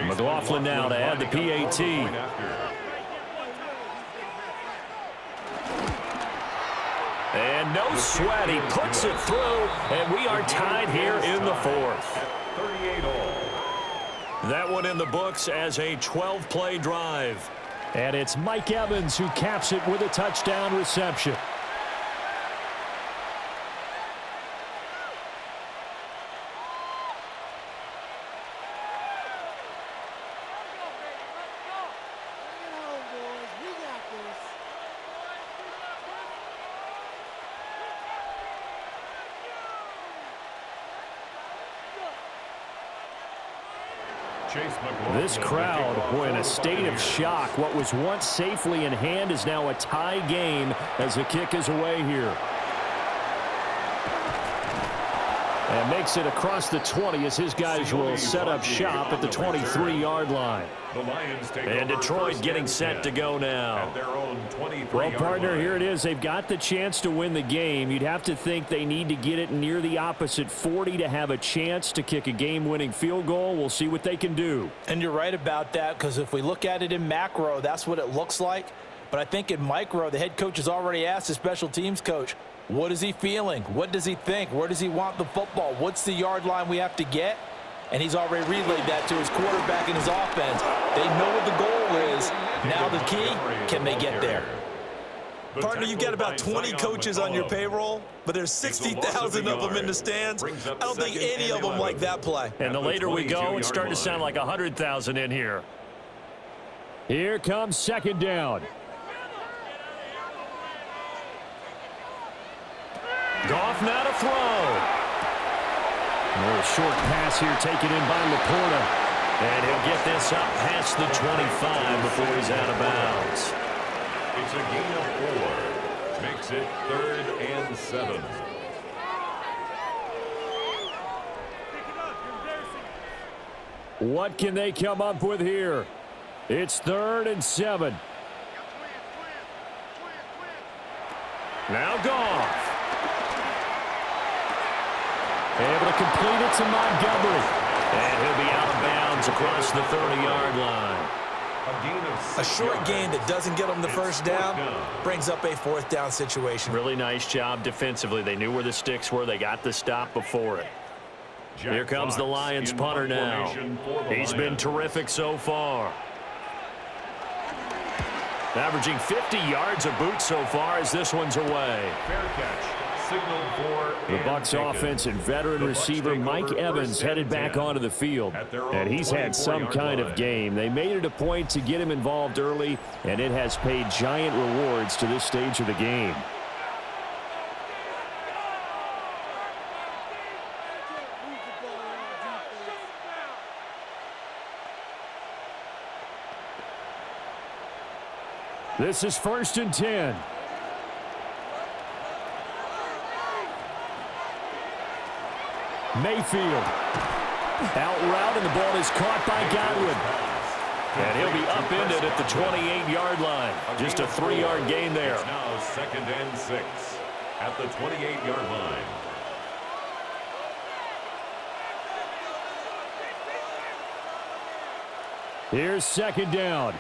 McLaughlin now to add the PAT. And no sweat. He puts it through, and we are tied here in the fourth. That one in the books as a 12-play drive. And it's Mike Evans who caps it with a touchdown reception. This crowd were in a state of shock. What was once safely in hand is now a tie game as the kick is away here. And makes it across the 20 as his guys will set up shop at the 23-yard line. And Detroit getting set to go now. Well, partner, here it is. They've got the chance to win the game. You'd have to think they need to get it near the opposite 40 to have a chance to kick a game-winning field goal. We'll see what they can do. And you're right about that, because if we look at it in macro, that's what it looks like. But I think in micro, the head coach has already asked the special teams coach, what is he feeling? What does he think? Where does he want the football? What's the yard line we have to get? And he's already relayed that to his quarterback and his offense. They know what the goal is. Now the key, can they get there? Partner, you've got about 20 coaches on your payroll, but there's 60,000 of them in the stands. I don't think any of them like that play. And the later we go, it's starting to sound like 100,000 in here. Here comes second down. Goff now to throw. A little short pass here taken in by Laporta. And he'll get this up past the 25 before he's out of bounds. It's a gain of 4. Makes it 3rd and 7. What can they come up with here? It's 3rd and 7. Now Goff. Able to complete it to Montgomery. And he'll be out of bounds across the 30-yard line. A short gain that doesn't get them the first down brings up a 4th down situation. Really nice job defensively. They knew where the sticks were. They got the stop before it. Here comes the Lions punter now. He's been terrific so far. Averaging 50 yards a boot so far as this one's away. Fair catch. The Bucs offense and veteran receiver Mike Evans headed back onto the field, and he's had some kind of game. They made it a point to get him involved early, and it has paid giant rewards to this stage of the game. This is 1st and 10. Mayfield. Out route, and the ball is caught by Godwin. And he'll be upended at the 28-yard line. Just a 3-yard gain there. It's now 2nd and 6 at the 28-yard line. Here's 2nd down.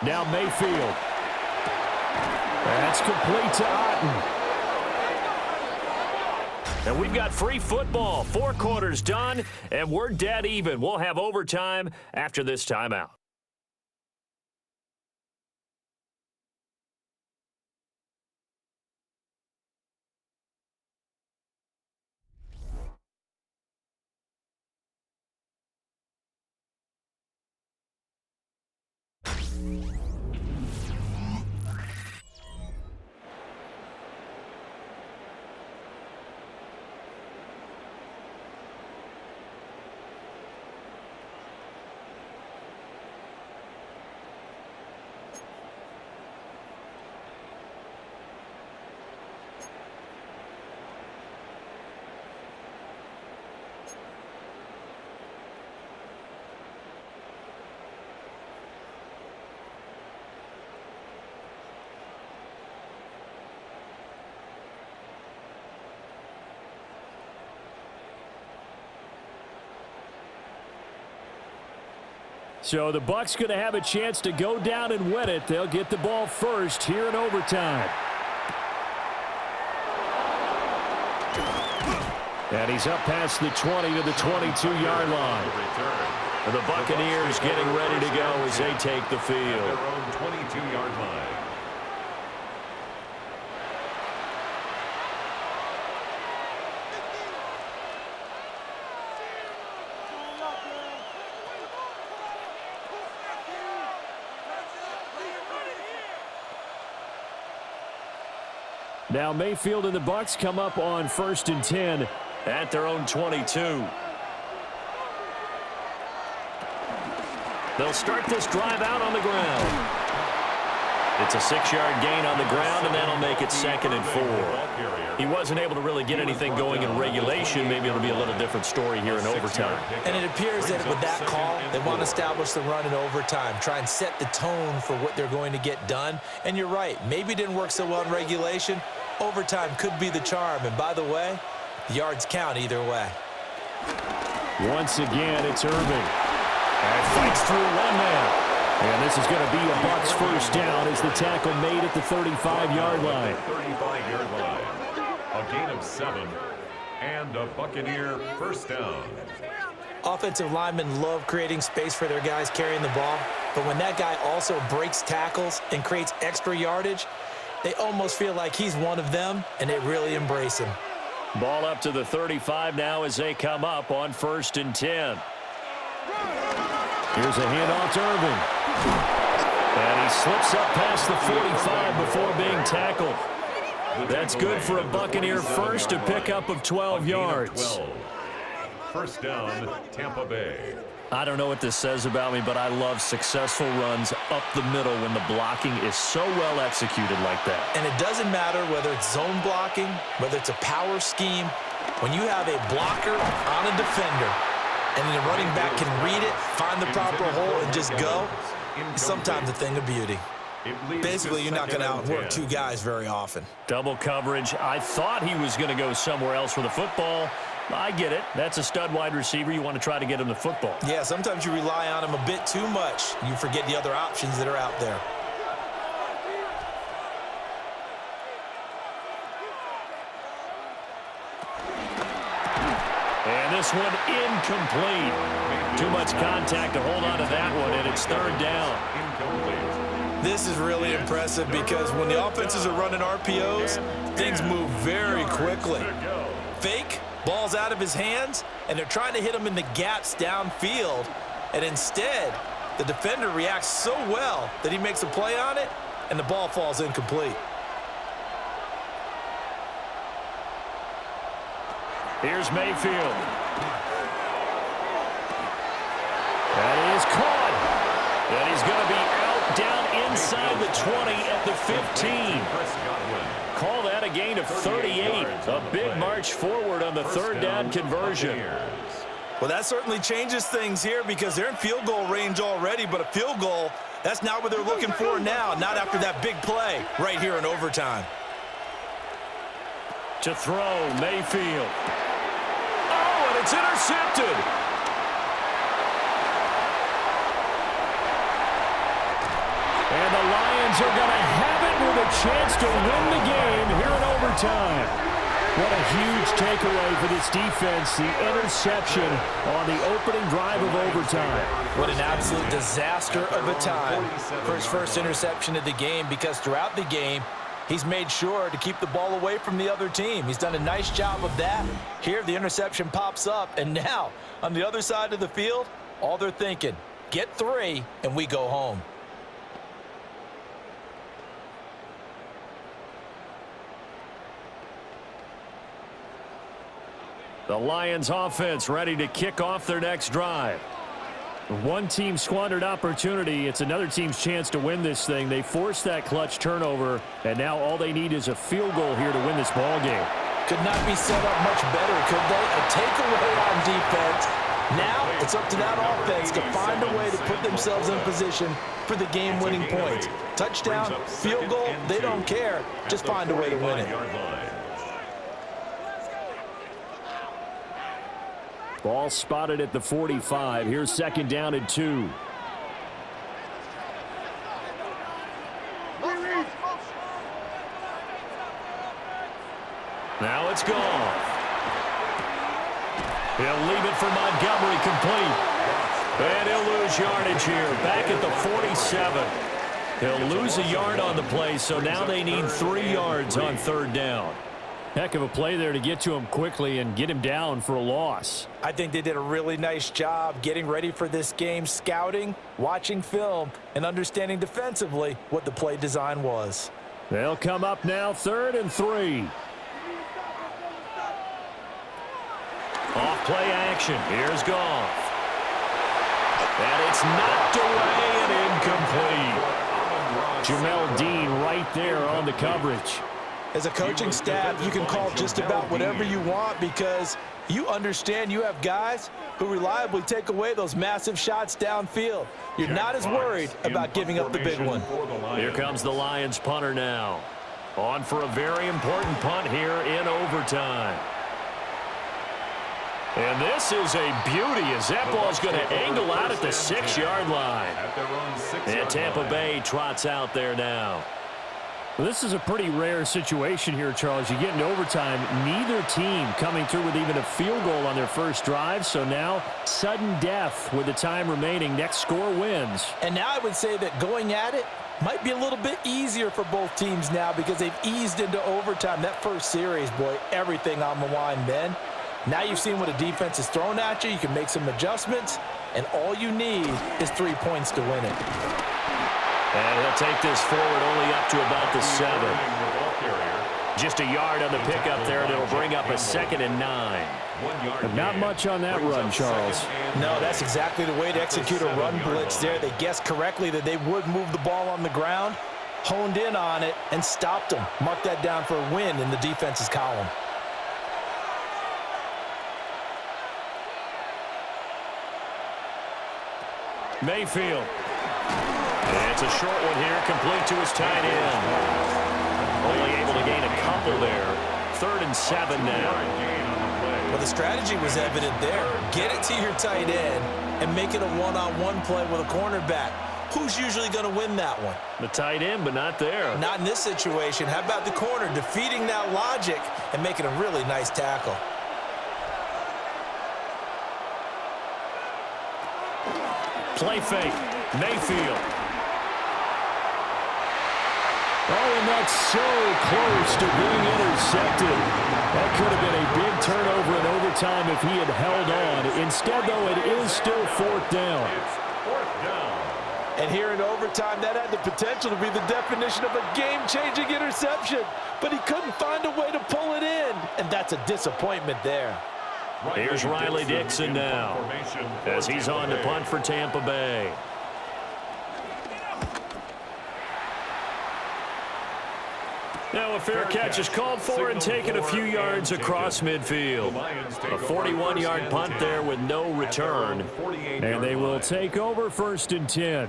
Now Mayfield. That's complete to Otten. And we've got free football. 4 quarters done, and we're dead even. We'll have overtime after this timeout. So the Bucs going to have a chance to go down and win it. They'll get the ball first here in overtime. And he's up past the 20 to the 22-yard line. And the Buccaneers getting ready to go as they take the field. Their own 22-yard line. Now Mayfield and the Bucs come up on 1st and 10 at their own 22. They'll start this drive out on the ground. It's a 6-yard gain on the ground, and that'll make it 2nd and 4. He wasn't able to really get anything going in regulation. Maybe it'll be a little different story here in overtime. And it appears that with that call, they want to establish the run in overtime, try and set the tone for what they're going to get done. And you're right, maybe it didn't work so well in regulation. Overtime could be the charm. And by the way, the yards count either way. Once again, it's Irving. And fights through one man. And this is going to be a Bucs first down as the tackle made at the 35-yard line. 35-yard line. A gain of 7 and a Buccaneer first down. Offensive linemen love creating space for their guys carrying the ball, but when that guy also breaks tackles and creates extra yardage, they almost feel like he's one of them, and they really embrace him. Ball up to the 35 now as they come up on 1st and 10. Here's a handoff to Irving. And he slips up past the 45 before being tackled. That's good for a Buccaneer first, to pick up of 12 yards. First down, Tampa Bay. I don't know what this says about me, but I love successful runs up the middle when the blocking is so well executed like that. And it doesn't matter whether it's zone blocking, whether it's a power scheme. When you have a blocker on a defender, and the running back can read it, find the proper hole, and just go, it's sometimes a thing of beauty. Basically, you're not going to outwork 2 guys very often. Double coverage. I thought he was going to go somewhere else for the football. I get it. That's a stud wide receiver. You want to try to get him the football. Yeah, sometimes you rely on him a bit too much. You forget the other options that are out there. And this one incomplete. Too much contact to hold on to that one, and it's 3rd down. This is really impressive because when the offenses are running RPOs, things move very quickly. Fake, ball's out of his hands, and they're trying to hit him in the gaps downfield. And instead, the defender reacts so well that he makes a play on it, and the ball falls incomplete. Here's Mayfield. That is caught. And he's going to be out down inside the 20 at the 15. Call that a gain of 38. A big march forward on the third down conversion. Well, that certainly changes things here because they're in field goal range already, but a field goal, that's not what they're looking for now, not after that big play right here in overtime. To throw, Mayfield. Oh, and it's intercepted. And the Lions are going to have it with a chance to win the game here in overtime. What a huge takeaway for this defense, the interception on the opening drive of overtime. What an absolute disaster of a time for his first interception of the game, because throughout the game, he's made sure to keep the ball away from the other team. He's done a nice job of that. Here, the interception pops up, and now, on the other side of the field, all they're thinking, get 3, and we go home. The Lions offense ready to kick off their next drive. One team squandered opportunity. It's another team's chance to win this thing. They forced that clutch turnover, and now all they need is a field goal here to win this ball game. Could not be set up much better, could they? A takeaway on defense. Now it's up to that offense to find a way to put themselves in position for the game-winning points. Touchdown, field goal, they don't care. Just find a way to win it. Ball spotted at the 45. Here's second down and 2. Now it's gone. He'll leave it for Montgomery complete. And he'll lose yardage here. Back at the 47. He'll lose a yard on the play, so now they need 3 yards on third down. Heck of a play there to get to him quickly and get him down for a loss. I think they did a really nice job getting ready for this game, scouting, watching film, and understanding defensively what the play design was. They'll come up now, 3rd and 3. Off play action. Here's Goff. And it's knocked away and incomplete. Jamel Dean right there on the coverage. As a coaching staff, you can call just about whatever you want because you understand you have guys who reliably take away those massive shots downfield. You're not as worried about giving up the big one. Here comes the Lions punter now. On for a very important punt here in overtime. And this is a beauty as that ball's going to angle out at the 6-yard line. And Tampa Bay trots out there now. Well, this is a pretty rare situation here, Charles. You get into overtime, neither team coming through with even a field goal on their first drive. So now, sudden death with the time remaining. Next score wins. And now I would say that going at it might be a little bit easier for both teams now because they've eased into overtime. That first series, boy, everything on the line then. Now you've seen what a defense is thrown at you. You can make some adjustments, and all you need is 3 points to win it. And he'll take this forward only up to about the 7. Just a yard on the pickup there, and it'll bring up a 2nd and 9. Not much on that run, Charles. No, that's exactly the way to execute a run blitz there. They guessed correctly that they would move the ball on the ground, honed in on it, and stopped them. Mark that down for a win in the defense's column. Mayfield. And it's a short one here, complete to his tight end. Only able to gain a couple there. 3rd and 7 now. Well, the strategy was evident there. Get it to your tight end and make it a one-on-one play with a cornerback. Who's usually going to win that one? The tight end, but not there. Not in this situation. How about the corner defeating that logic and making a really nice tackle? Play fake. Mayfield. Oh, and that's so close to being intercepted. That could have been a big turnover in overtime if he had held on. Instead, though, it is still 4th down. It's 4th down. And here in overtime, that had the potential to be the definition of a game-changing interception. But he couldn't find a way to pull it in. And that's a disappointment there. Here's Riley Dixon now as he's on to punt for Tampa Bay. Now a fair catch is called for and taken a few yards across midfield. A 41-yard punt there with no return. And they will take over 1st and 10.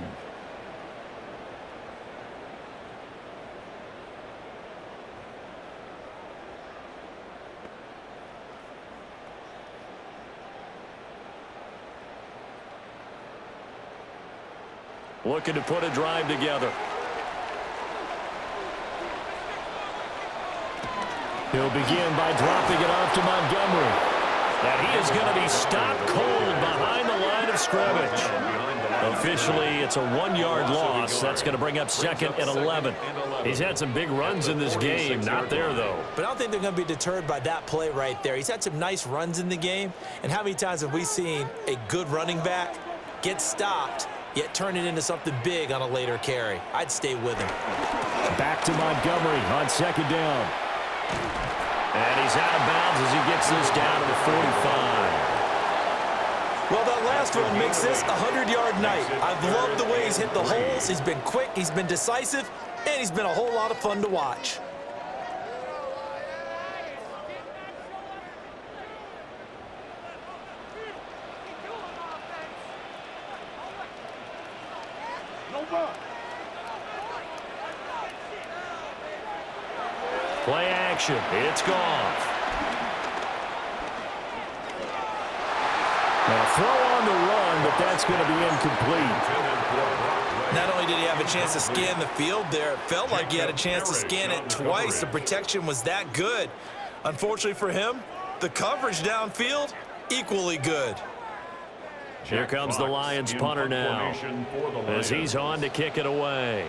Looking to put a drive together. He'll begin by dropping it off to Montgomery. And he is going to be stopped cold behind the line of scrimmage. Officially, it's a 1-yard loss. That's going to bring up 2nd and 11. He's had some big runs in this game. Not there, though. But I don't think they're going to be deterred by that play right there. He's had some nice runs in the game. And how many times have we seen a good running back get stopped, yet turn it into something big on a later carry? I'd stay with him. Back to Montgomery on 2nd down. And he's out of bounds as he gets this down to the 45. Well, that last one makes this a 100-yard night. I've loved the way he's hit the holes. He's been quick, he's been decisive, and he's been a whole lot of fun to watch. Play action. It's Goff. Now throw on the run, but that's going to be incomplete. Not only did he have a chance to scan the field there, it felt like he had a chance to scan it twice. The protection was that good. Unfortunately for him, the coverage downfield, equally good. Here comes the Lions punter now as he's on to kick it away.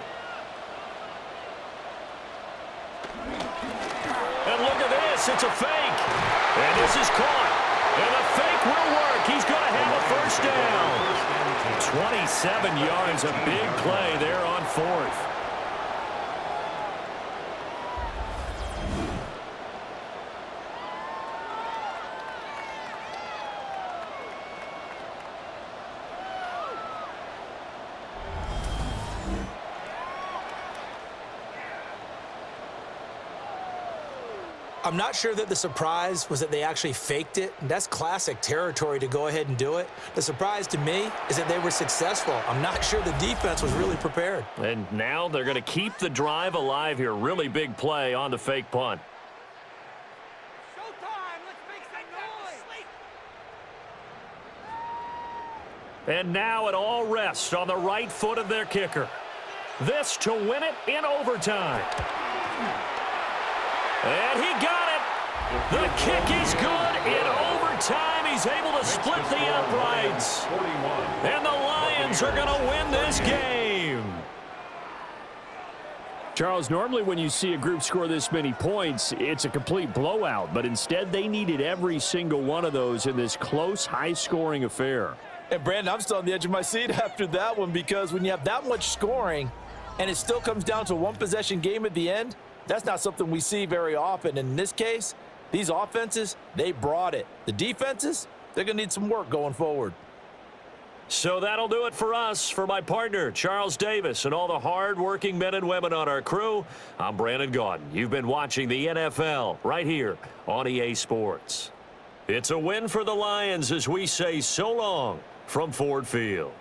And look at this, it's a fake. And this is caught. And the fake will work. He's going to have a 1st down. 27 yards, a big play there on 4th. I'm not sure that the surprise was that they actually faked it. That's classic territory to go ahead and do it. The surprise to me is that they were successful. I'm not sure the defense was really prepared. And now they're going to keep the drive alive here. Really big play on the fake punt. Showtime! Let's make some noise! And now it all rests on the right foot of their kicker. This to win it in overtime. And he got it. The kick is good in overtime. He's able to split the uprights. And the Lions are going to win this game. Charles, normally when you see a group score this many points, it's a complete blowout. But instead, they needed every single one of those in this close, high-scoring affair. And, Brandon, I'm still on the edge of my seat after that one because when you have that much scoring and it still comes down to a one-possession game at the end, that's not something we see very often. In this case, these offenses, they brought it. The defenses, they're going to need some work going forward. So that'll do it for us. For my partner, Charles Davis, and all the hard-working men and women on our crew, I'm Brandon Gaudin. You've been watching the NFL right here on EA Sports. It's a win for the Lions as we say so long from Ford Field.